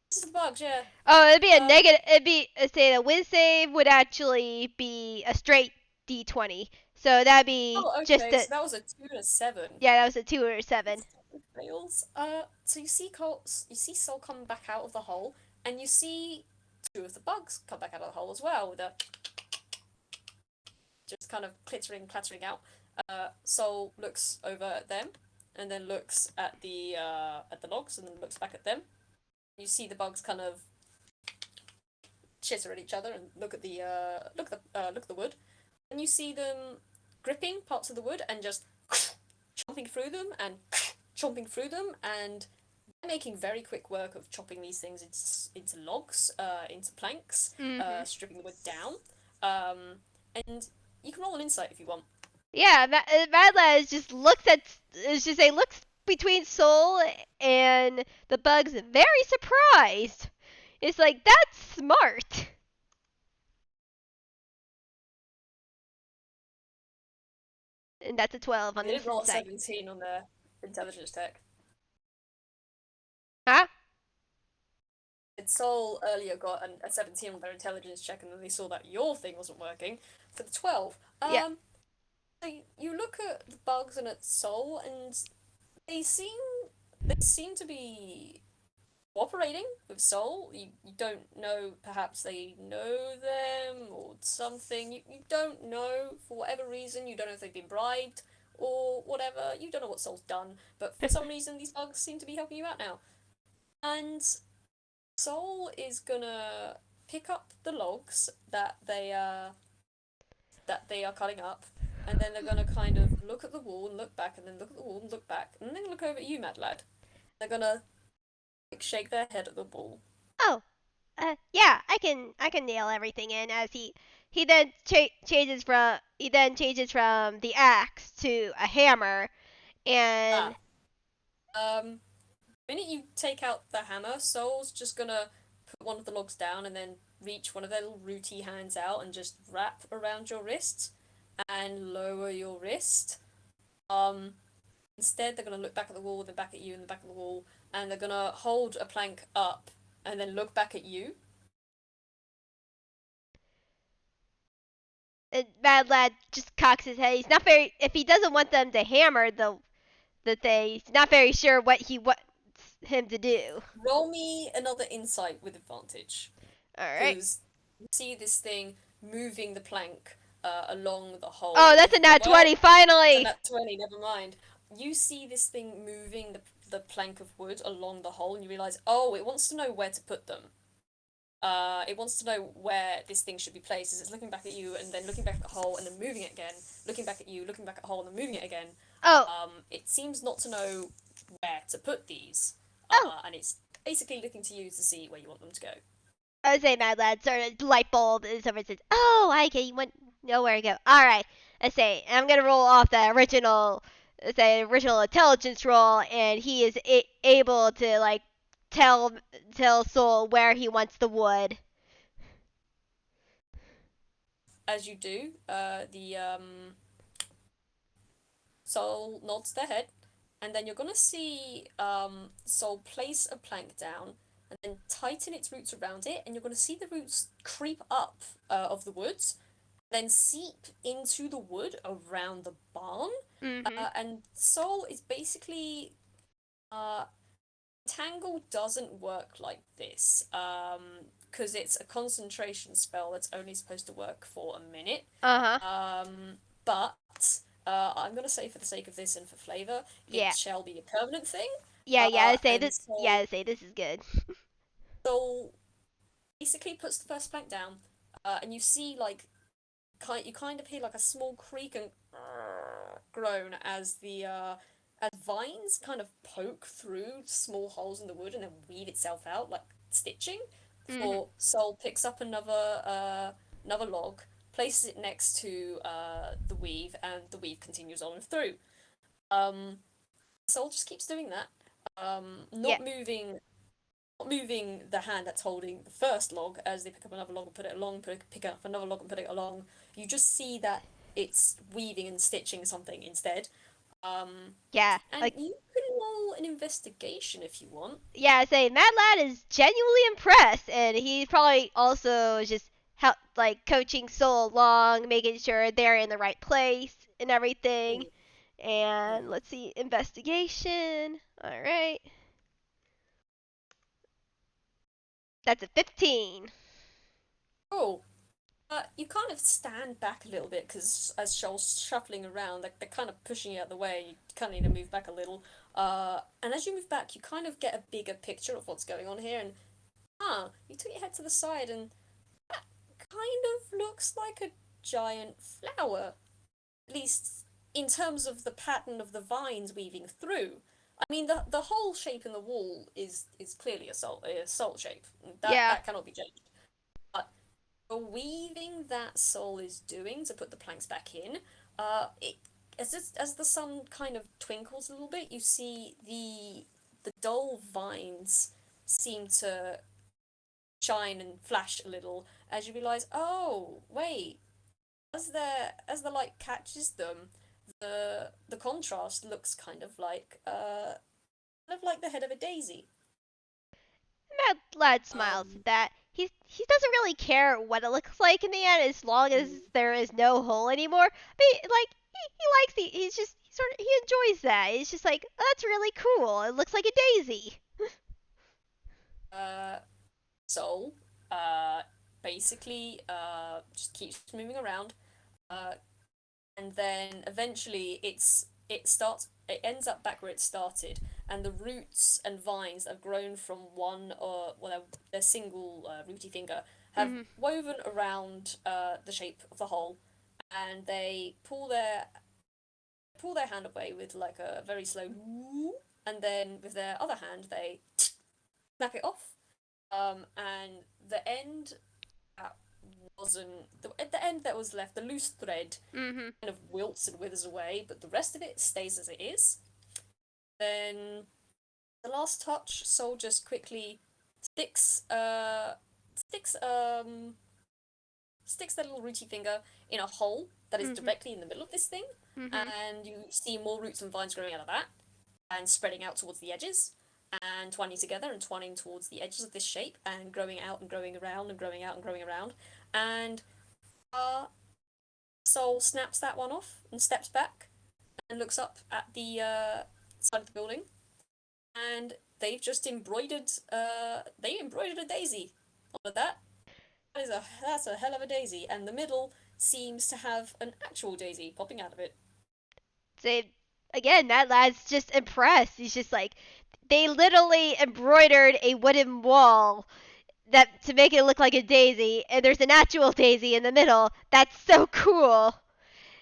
This is the bugs, yeah. Oh, it'd be a Um, negative. It'd be say the whiz save would actually be a straight D20. So that'd be oh, just okay. a So that was a 2 and a 7. yeah. That was a 2 or a 7. Fails. So you see Sol come back out of the hole, and you see 2 of the bugs come back out of the hole as well with a just kind of clattering out. Sol looks over at them, and then looks at the logs, and then looks back at them. You see the bugs kind of chitter at each other and look at the wood, and you see them gripping parts of the wood and just chomping through them and chomping through them, and they're making very quick work of chopping these things into logs, into planks, Mm-hmm. stripping the wood down. Um, and you can roll an insight if you want. Yeah, Mad Lad just looks at, is just say looks between Soul and the bugs, very surprised. It's like that's smart, and that's a 12 on They didn't roll a insight. 17 on their intelligence check. Huh? Soul earlier got a 17 on their intelligence check, and then they saw that your thing wasn't working for the 12. Yeah. So you look at the bugs and at Soul, and they seem they seem to be cooperating with Soul. You don't know, perhaps they know them or something. You don't know for whatever reason. You don't know if they've been bribed or whatever. You don't know what Soul's done, but for some reason these bugs seem to be helping you out now. And Soul is gonna pick up the logs that they are cutting up, and then they're gonna kind of look at the wall and look back, and then look at the wall and look back, and then look over at you, Mad Lad. They're gonna like shake their head at the wall. Oh, yeah, I can nail everything in as he then changes from the axe to a hammer and Ah, the minute you take out the hammer, Soul's just gonna put one of the logs down and then reach one of their little rooty hands out and just wrap around your wrist and lower your wrist. Um, Instead, they're gonna look back at the wall, then back at you, and then back at the wall, and they're gonna hold a plank up and then look back at you. Mad Lad just cocks his head. He's not very, if he doesn't want them to hammer the thing, he's not very sure what he wants him to do. Roll me another insight with advantage, All right. because you see this thing moving the plank along the Oh, hole. that's a nat Well, 20 finally. that 20, never mind. You see this thing moving the plank of wood along the hole, and you realise, oh, it wants to know where to put them. It wants to know where this thing should be placed. As it's looking back at you and then looking back at the hole and then moving it again, looking back at you, looking back at the hole and then moving it again. Oh, It seems not to know where to put these, oh. and it's basically looking to you to see where you want them to go. I would say Mad Lad sort of light bulb is over and says, "Oh, I get you want know where to go." All right, I say I'm gonna roll off the original, say original intelligence roll, and he is able to like tell tell Soul where he wants the wood. As you do, the soul nods their head, and then you're gonna see soul place a plank down and then tighten its roots around it, and you're gonna see the roots creep up of the woods, then seep into the wood around the barn. Mm-hmm. And soul is basically Tangle doesn't work like this, because it's a concentration spell that's only supposed to work for a minute. Uh huh. But I'm gonna say for the sake of this and for flavor, it Yeah. shall be a permanent thing. Yeah. Yeah. I say And this. Yeah. so I say this is good. Soul basically puts the first plank down, and you see like you kind of hear like a small creak and groan as the as vines kind of poke through small holes in the wood and then weave itself out like stitching. Mm-hmm. For Soul picks up another log, places it next to the weave, and the weave continues on through. Um, Soul just keeps doing that, Yeah. not moving the hand that's holding the first log as they pick up another log and put it along, pick up another log and put it along. You just see that it's weaving and stitching something instead. Um, Yeah. and Like you can roll an investigation if you want. yeah, I say Mad Lad is genuinely impressed, and he's probably also just help like coaching Soul along, making sure they're in the right place and everything. Mm, mm. And let's see, investigation. All right, that's a 15. Cool. You kind of stand back a little bit because as Shoal's shuffling around, they're kind of pushing you out of the way. You kind of need to move back a little. And as you move back, you kind of get a bigger picture of what's going on here. And you took your head to the side, and kind of looks like a giant flower, at least in terms of the pattern of the vines weaving through. I mean, the whole shape in the wall is clearly a soul shape. That Yeah. that cannot be changed. But the weaving that soul is doing to put the planks back in, it as the sun kind of twinkles a little bit, you see the dull vines seem to shine and flash a little as you realize, oh wait, as the light catches them, the contrast looks kind of like the head of a daisy. Mad Lad smiles Um, at that. He doesn't really care what it looks like in the end, as long as mm, there is no hole anymore. But like he likes he's just he enjoys that. It's just like, oh, that's really cool. It looks like a daisy. uh, Soul, uh, basically, just keeps moving around, uh, and then eventually it ends up back where it started, and the roots and vines that have grown from one or well their single rooty finger have Mhm. woven around the shape of the hole, and they pull their hand away with like a very slow woo, and then with their other hand they snap it off. And the end that wasn't at the end that was left, the loose thread Mhm. kind of wilts and withers away, but the rest of it stays as it is. Then the last touch, Soul just quickly sticks sticks um sticks their little rooty finger in a hole that is Mhm. directly in the middle of this thing, Mhm. and you see more roots and vines growing out of that and spreading out towards the edges and twining together and twining towards the edges of this shape and growing out and growing around and growing out and growing around. And uh, Soul snaps that one off and steps back and looks up at the side of the building, and they embroidered a daisy on that. That's a hell of a daisy, and the middle seems to have an actual daisy popping out of it. So again, that lad's just impressed. He's just like, they literally embroidered a wooden wall that to make it look like a daisy, and there's an actual daisy in the middle. That's so cool.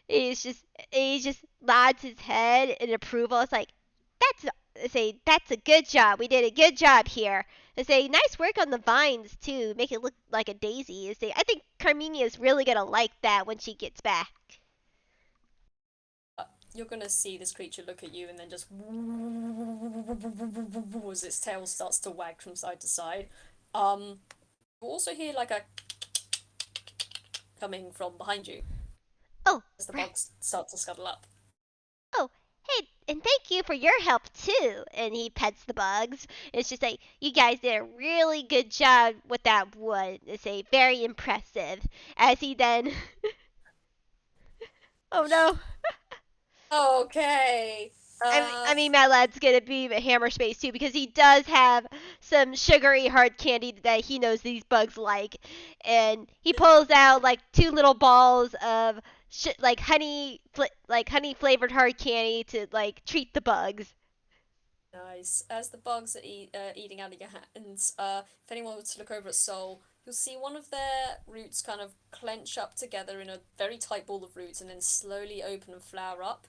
He's just he just nods his head in approval. It's like, that's a good job. We did a good job here. They say nice work on the vines too. Make it look like a daisy. They say I think Carmenia's really gonna like that when she gets back. You're gonna see this creature look at you and then just as its tail starts to wag from side to side. You also hear like a coming from behind you Oh, as the right. bugs start to scuttle up. Oh, hey, and thank you for your help too. And he pets the bugs. It's just like you guys did a really good job with that wood. It's a very impressive. As he then, oh no. Okay. I mean, Mad Lad's gonna be a hammer space too because he does have some sugary hard candy that he knows these bugs like, and he pulls out like two little balls of like honey flavored hard candy to like treat the bugs. Nice. As the bugs are eating out of your hands, if anyone were to look over at Soul, you'll see one of their roots kind of clench up together in a very tight ball of roots and then slowly open and flower up.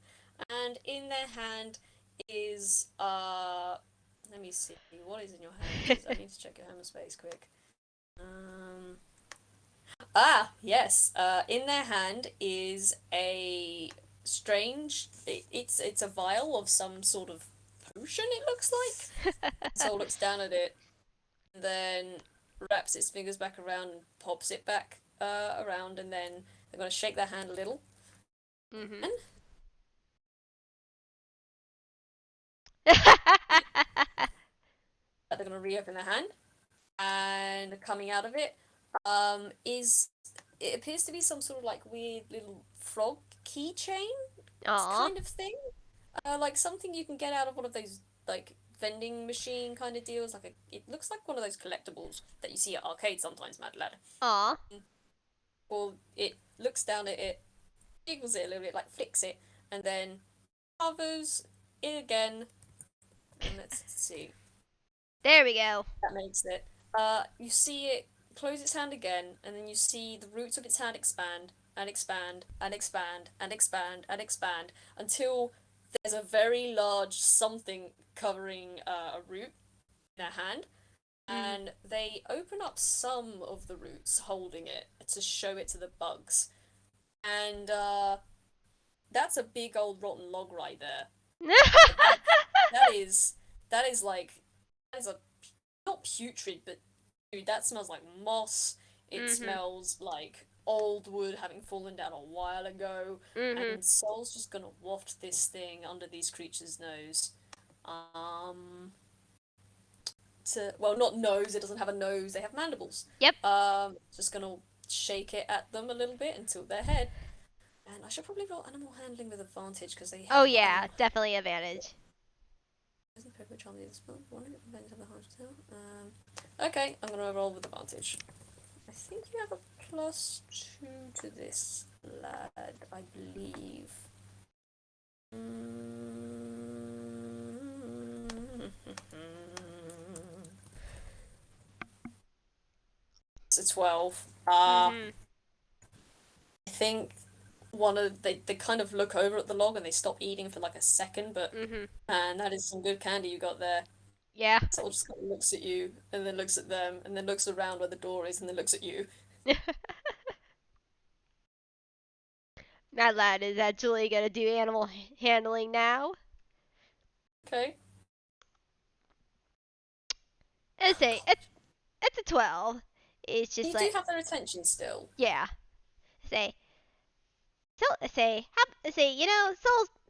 And in their hand is let me see, what is in your hand? I need to check your hammer space quick. Um, yes. In their hand is a strange. It's a vial of some sort of potion. It looks like. Soul looks down at it, and then wraps its fingers back around and pops it back around, and then they're gonna shake their hand a little, Mhm. and they're gonna reopen their hand, and coming out of it is it appears to be some sort of like weird little frog keychain Aw. kind of thing. Like something you can get out of one of those like vending machine kind of deals. It looks like one of those collectibles that you see at arcades sometimes, Mad Lad. Aw. Or it looks down at it, jiggles it a little bit, like flicks it, and then covers it again. And let's see. There we go. That makes it. You see it close its hand again, and then you see the roots of its hand expand and expand and expand and expand and expand until there's a very large something covering a root in their hand, Mhm. and they open up some of the roots holding it to show it to the bugs. And that's a big old rotten log right there. That that is that is like that is a not putrid, but dude, that smells like moss. It Mhm. smells like old wood having fallen down a while ago, Mhm. and Soul's just gonna waft this thing under these creatures' nose. Um, to well, not nose. It doesn't have a nose. They have mandibles. Yep. Just gonna shake it at them a little bit and tilt their head. And I should probably roll animal handling with advantage because they Oh have got yeah, animal. definitely advantage. Okay, I'm gonna roll with advantage. I think you have a +2 to this, lad, I believe. It's a 12. Mhm. I think they kind of look over at the log and they stop eating for like a second, but Mhm. man, that is some good candy you got there. Yeah. Soul just kind of looks at you and then looks at them and then looks around where the door is and then looks at you. That lad is actually gonna do animal handling now. Okay. I say it's a 12. It's just You do like have their attention still. yeah. Say say say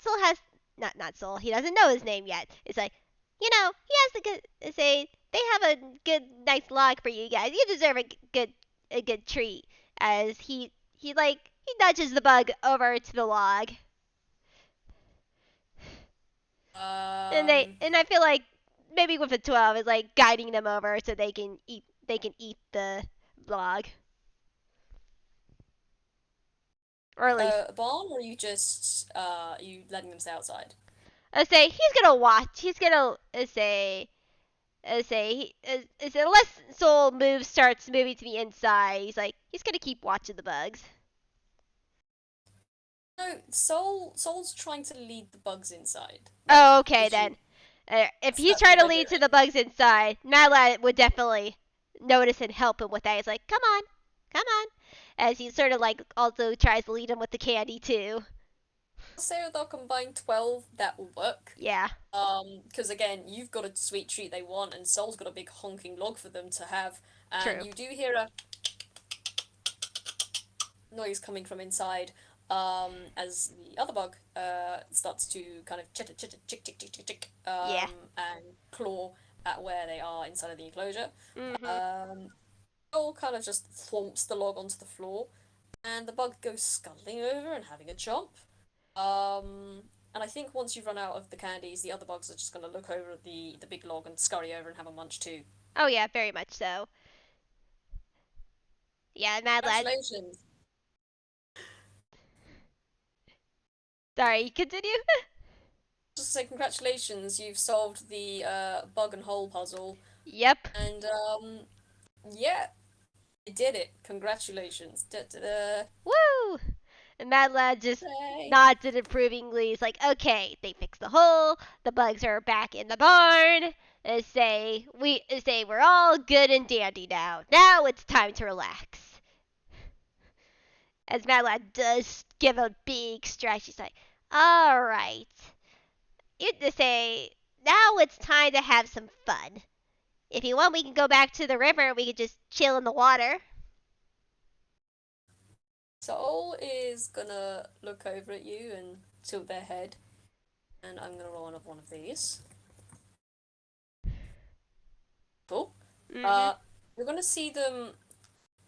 Soul has not Soul. He doesn't know his name yet. It's like he has a good say they have a good nice log for you guys. You deserve a good treat. As he nudges the bug over to the log, Um, and I feel like maybe with a 12 is like guiding them over so they can eat the log, or at least a barn, or are you just you letting them stay outside? I say he's gonna watch. He's gonna say unless Soul starts moving to the inside, he's gonna keep watching the bugs. No, Soul's trying to lead the bugs inside, like Oh, okay then. visually. If he's That's trying what to they're lead to doing. the bugs inside, Nala would definitely notice and help him with that. He's like, come on, as he sort of like also tries to lead him with the candy too. Say they'll combine 12, that will work. Yeah, Because again, you've got a sweet treat they want, and Soul's got a big honking log for them to have, and true. you do hear a noise coming from inside, as the other bug starts to kind of chitter chitter chick chick chick chick chick, Yeah. and claw at where they are inside of the enclosure. Mhm. Um, Soul kind of just thwomps the log onto the floor, and the bug goes scuttling over and having a chomp. And I think once you've run out of the candies, the other bugs are just going to look over at the big log and scurry over and have a munch too. Oh yeah, very much so. Yeah, Mad Lad. Congratulations! Sorry, continue. Just to say congratulations, you've solved the bug and hole puzzle, Yep. and yeah, you did it. Congratulations! Da, da, da. Woo! And Mad Lad just Yay! nods it approvingly. He's like, okay, they fixed the hole. The bugs are back in the barn. Say we're all good and dandy now. Now it's time to relax. As Mad Lad does give a big stretch, he's like, all right. You say now it's time to have some fun. If you want, we can go back to the river and we can just chill in the water. Soul is gonna look over at you and tilt their head, and I'm gonna roll another one of these. Cool. Mhm. Uh, you're gonna see them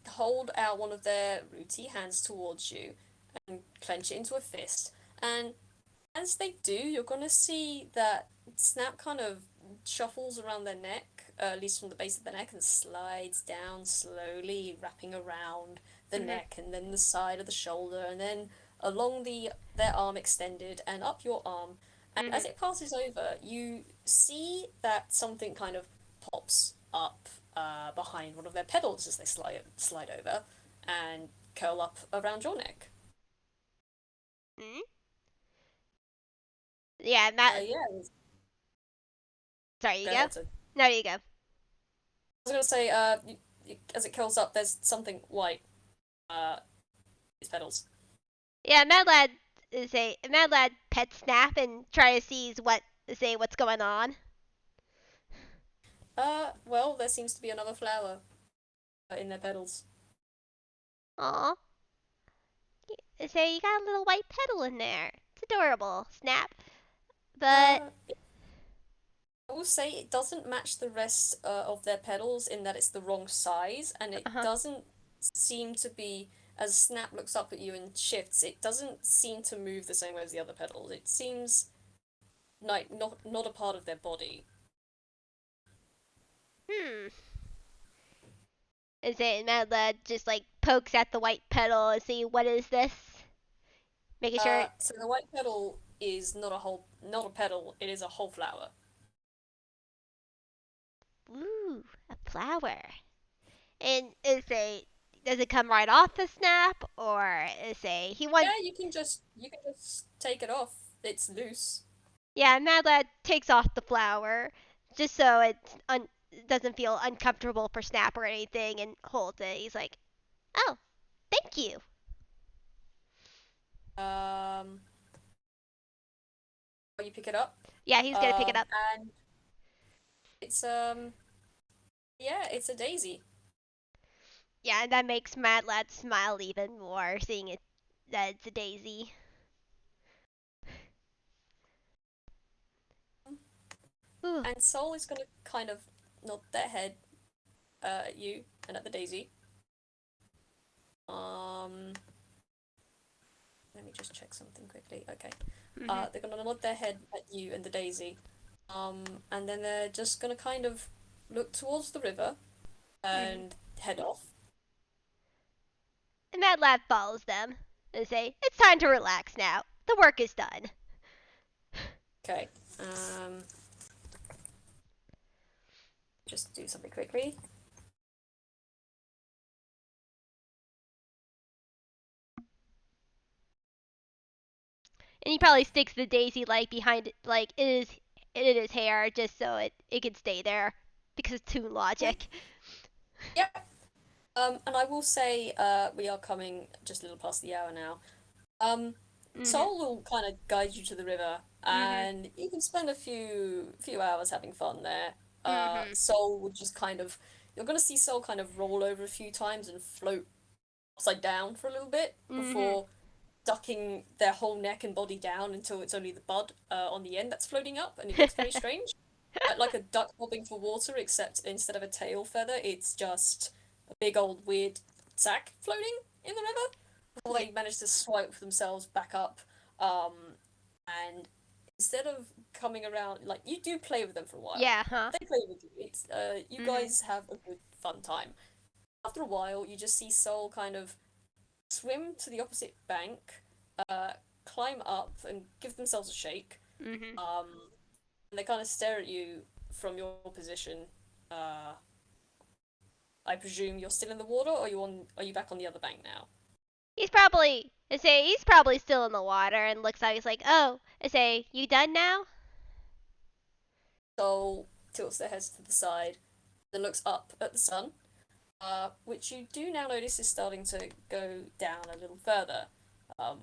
hold out one of their rooty hands towards you and clench it into a fist. And as they do, you're going to see that Snap kind of shuffles around their neck, at least from the base of the neck, and slides down slowly, wrapping around the Mhm. neck and then the side of the shoulder, and then along their arm extended and up your arm. And as Mhm. it passes over, you see that something kind of pops up behind one of their pedals as they slide over and curl up around your neck. Hmm? Yeah, Matt. Yeah, Sorry, you go go. ahead. So I No, you go. was gonna say, as it curls up, there's something white. Its pedals. Yeah, Mad Lad say Mad Lad pet Snap and try to see what's going on. Well, there seems to be another flower in their petals. Aw, say you got a little white petal in there. It's adorable, Snap. But Uh, I will say it doesn't match the rest of their petals in that it's the wrong size, and it uh-huh. doesn't seem to be, as Snap looks up at you and shifts, it doesn't seem to move the same way as the other petals. It seems like not a part of their body. Hmm. Is it Mad Lad just like pokes at the white petal and see what is this? Making sure. So the white petal is not a petal. It is a whole flower. Ooh, a flower. And does it come right off the Snap or is a he wants? Yeah, you can just take it off. It's loose. Yeah, Mad Lad takes off the flower just so doesn't feel uncomfortable for Snap or anything and holds it. He's like, oh, thank you. Um, you pick it up. Yeah, he's gonna pick it up. And it's yeah, it's a daisy. Yeah, and that makes Mad Lad smile even more, seeing it that it's a daisy. Ooh. And Soul is gonna kind of nod their head at you and at the daisy. Um, Let me just check something quickly. Okay. Mm-hmm. They're gonna nod their head at you and the daisy. And then they're just gonna kind of look towards the river Mm-hmm. and head off. And Mad Lad follows them and say, it's time to relax now. The work is done. Okay. Um, just do something quickly. And he probably sticks the daisy like behind like in his hair just so it can stay there because it's Toon Okay. logic. Yeah. And I will say, we are coming just a little past the hour now. Um, Mhm. Soul will kind of guide you to the river, Mhm. and you can spend a few hours having fun there. Mhm. Soul will just kind of you're gonna see Soul kind of roll over a few times and float upside down for a little bit Mhm. before ducking their whole neck and body down until it's only the bud on the end that's floating up, and it looks very strange. Like a duck bobbing for water, except instead of a tail feather, it's just a big old weird sack floating in the river before Yeah. they manage to swipe themselves back up. Um, and instead of coming around, like you do play with them for a while. Yeah. Huh. They play with you. It's you Mhm. guys have a good fun time. After a while, you just see Soul kind of swim to the opposite bank, uh, climb up and give themselves a shake. Mhm. Um, and they kind of stare at you from your position. Uh, I presume you're still in the water, or are you back on the other bank now? He's probably still in the water and looks out. He's like, oh, I say, you done now? Soul tilts their heads to the side, then looks up at the sun, which you do now notice is starting to go down a little further. Um,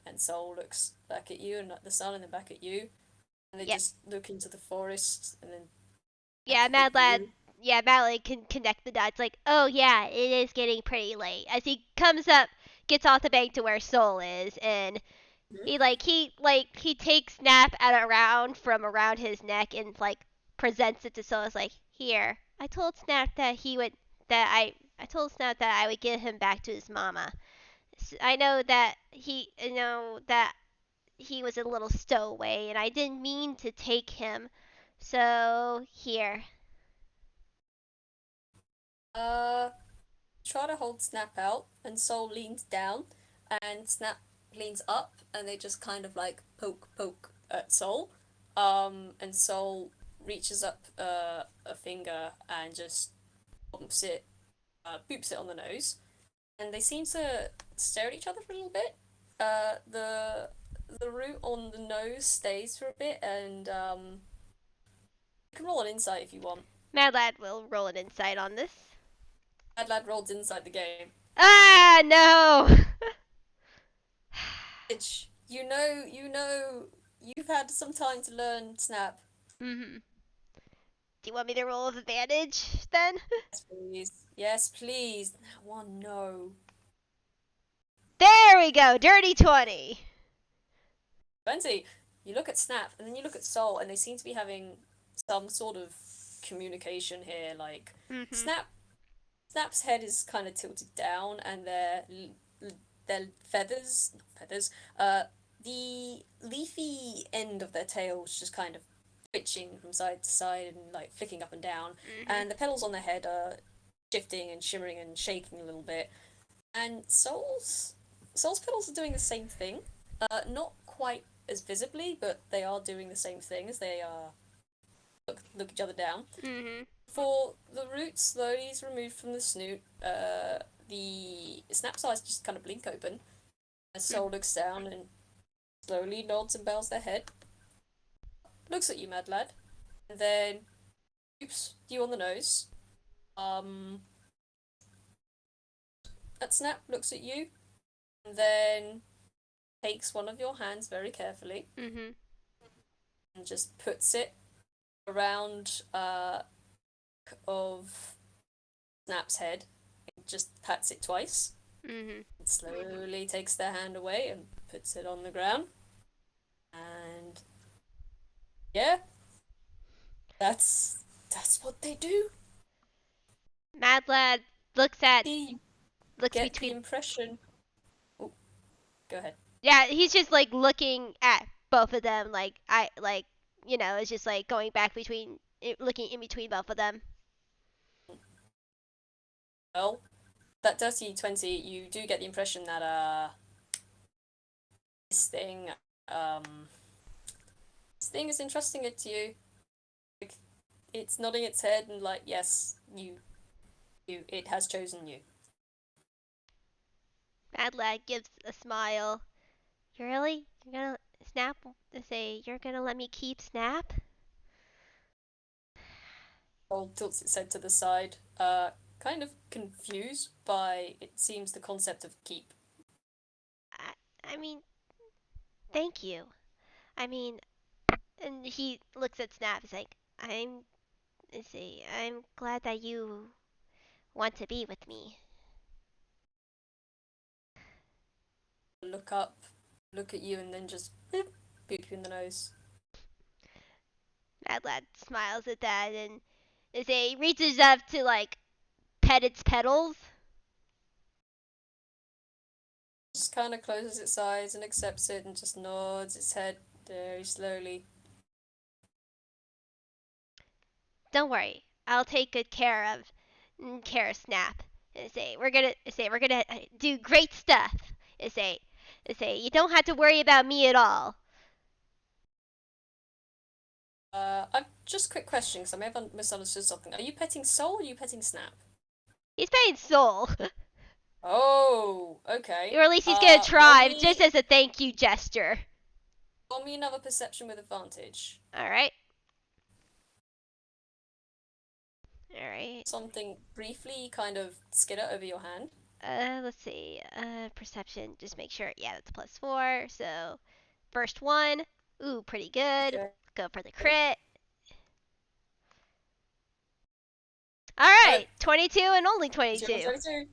and Soul looks back at you and at the sun, and then back at you, and they Yep. just look into the forest and then Yeah, back at Mad Lad. you. Yeah, Mad Lad can connect the dots. Like, oh yeah, it is getting pretty late. As he comes up, gets off the bank to where Soul is, and Mhm. he takes Snap out around from around his neck and like presents it to Soul. It's like, here, I told Snap that he would I told Snap that I would give him back to his mama. I know that he was a little stowaway, and I didn't mean to take him. So here. Uh, Try to hold Snap out, and Soul leans down, and Snap leans up, and they just kind of like poke at Soul. And Soul reaches up a finger and just boops it on the nose, and they seem to stare at each other for a little bit. The root on the nose stays for a bit, and you can roll an insight if you want. Mad Lad will roll an insight on this. Bad lad rolled inside the game. Ah, no! Which you've had some time to learn Snap. Mm-hmm. Do you want me to roll with advantage then? Yes, please. Yes, please. That one, no. There we go, dirty 20. 20. You look at Snap, and then you look at Soul, and they seem to be having some sort of communication here. Like, Mm-hmm. Snap's head is kind of tilted down, and their feathers, not feathers, the leafy end of their tails just kind of twitching from side to side and like flicking up and down, Mm-hmm. and the petals on their head are shifting and shimmering and shaking a little bit. And Soul's petals are doing the same thing, not quite as visibly, but they are doing the same thing as they look each other down. Mm-hmm. For the root slowly is removed from the snoot, the Snap's eyes just kind of blink open. As Soul looks down and slowly nods and bows their head. Looks at you, Mad Lad. And then oops, you on the nose. That Snap looks at you and then takes one of your hands very carefully Mm-hmm. and just puts it around of Snap's head. It just pats it twice. Mm-hmm. And slowly takes their hand away and puts it on the ground. And yeah, that's what they do. Mad Lad looks at You looks get the between. impression. Oh, go ahead. Yeah, he's just like looking at both of them, it's just like going back between, looking in between both of them. Well, that dirty 20, you do get the impression that this thing um this thing is entrusting it to you. Like, it's nodding its head and like, yes, it has chosen you. Mad Lad gives a smile. Really? You're gonna Snap? Say you're gonna let me keep Snap? Old tilts its head to the side, kind of confused by it seems the concept of keep. I, I mean, thank you. I mean, and he looks at Snap. He's like, I'm glad that you want to be with me. Look up, look at you, and then just boop, boop you in the nose. Mad Lad smiles at that and reaches up to like pet its petals. Just kind of closes its eyes and accepts it and just nods its head very slowly. Don't worry, I'll take good care of Snap. And we're gonna do great stuff. You don't have to worry about me at all. I've just quick question because I may have misunderstood something. Are you petting Soul or are you petting Snap? He's paying Soul, Oh, okay. or at least he's gonna Roll try, just me, as a thank you gesture. roll me another perception with advantage. All right. All right. Something briefly kind of skitter over your hand. Let's see. Perception. Just make sure. Yeah, that's +4. So, first one. Ooh, pretty good. Okay. Go for the crit. All right, 22 and only 22. 22.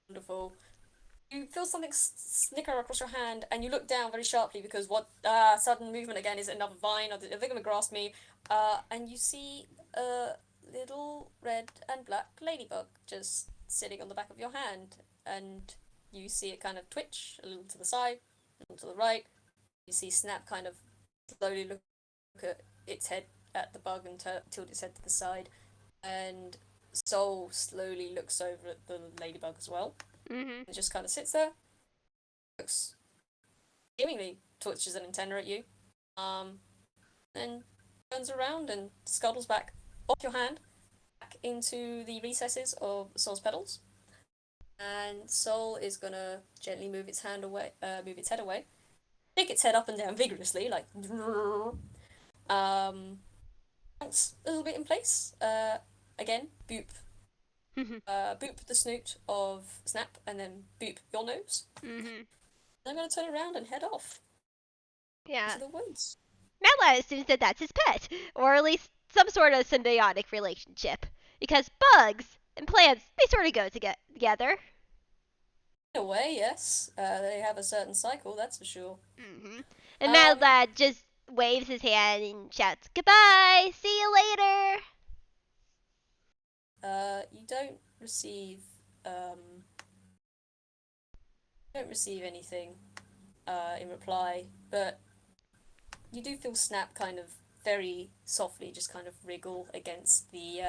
Wonderful. You feel something snicker across your hand, and you look down very sharply because what sudden movement again is it another vine? Are they going to grasp me? And you see a little red and black ladybug just sitting on the back of your hand, and you see it kind of twitch a little to the side, a little to the right. You see Snap kind of slowly look at its head at the bug and tilt its head to the side, and Soul slowly looks over at the ladybug as well. Mm-hmm. It just kind of sits there, looks seemingly twitches an antenna at you, then turns around and scuttles back off your hand back into the recesses of Sol's petals, and Sol is gonna gently move its head away, shake its head up and down vigorously, like um, bounce a little bit in place. Again, boop, Mhm. boop the snoot of Snap, and then boop your nose. Mhm. And I'm gonna turn around and head off Yeah. to the woods. Madeline assumes that that's his pet, or at least some sort of symbiotic relationship, because bugs and plants they sort of go together. In a way, yes, they have a certain cycle, that's for sure. Mhm. And Mad Um, Lad just waves his hand and shouts, "Goodbye, see you later." you um, don't receive anything in reply, but you do feel Snap kind of very softly just kind of wriggle against the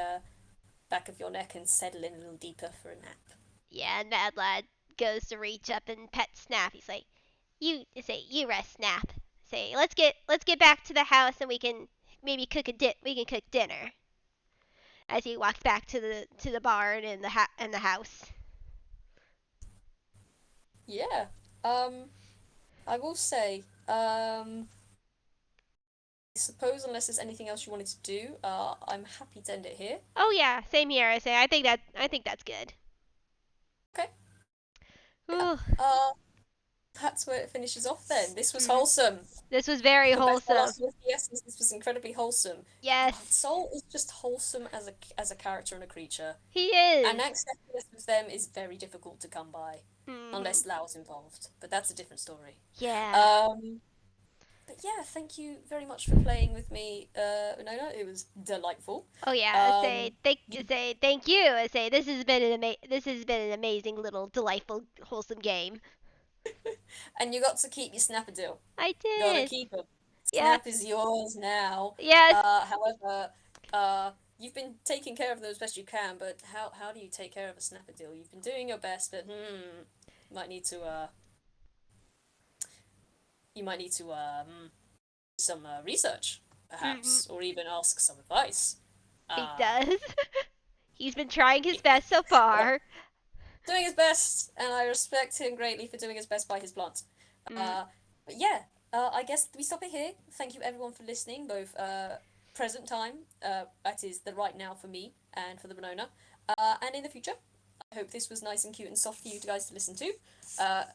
back of your neck and settle in a little deeper for a nap. Yeah, and Mad Lad goes to reach up and pet Snap. He's like, "You rest, Snap. Say, let's get back to the house and we can maybe we can cook dinner." As he walks back to the barn and the house. Yeah. I will say, I suppose unless there's anything else you wanted to do, I'm happy to end it here. Oh yeah, same here. I think that's good. Okay. Yeah. Ooh. That's where it finishes off then. This was Mhm. wholesome. This was very Come back to my wholesome. last word, yes, this was incredibly wholesome. Yes, Soul is just wholesome as a character and a creature. he And is. access with them is very difficult to come by, Mhm. unless Lao's involved. But that's a different story. Yeah. Um, but yeah, thank you very much for playing with me, Winona. It was delightful. Oh yeah. Um, you, Say thank you. I say this has been an amazing little delightful wholesome game. and you got to keep your Snappadil. I Gotta did. keep him. Yeah. Snap is yours now. Yes. However, you've been taking care of them as best you can, but how do you take care of a Snappadil? You've been doing your best, but might need to you might need to do some research, Mhm. perhaps, or even ask some advice. He Uh, does. He's been trying his yeah, best so well, far. doing his best, and I respect him greatly for doing his best by his plants. Mm. Uh, but yeah, I guess we stop it here. Thank you everyone for listening, both present time, that is the right now for me and for the Winona, and in the future. I hope this was nice and cute and soft for you guys to listen to,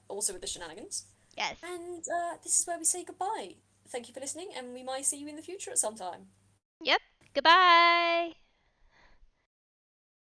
also with the shenanigans. Yes. And this is where we say goodbye. Thank you for listening, and we might see you in the future at some time. Yep. Goodbye.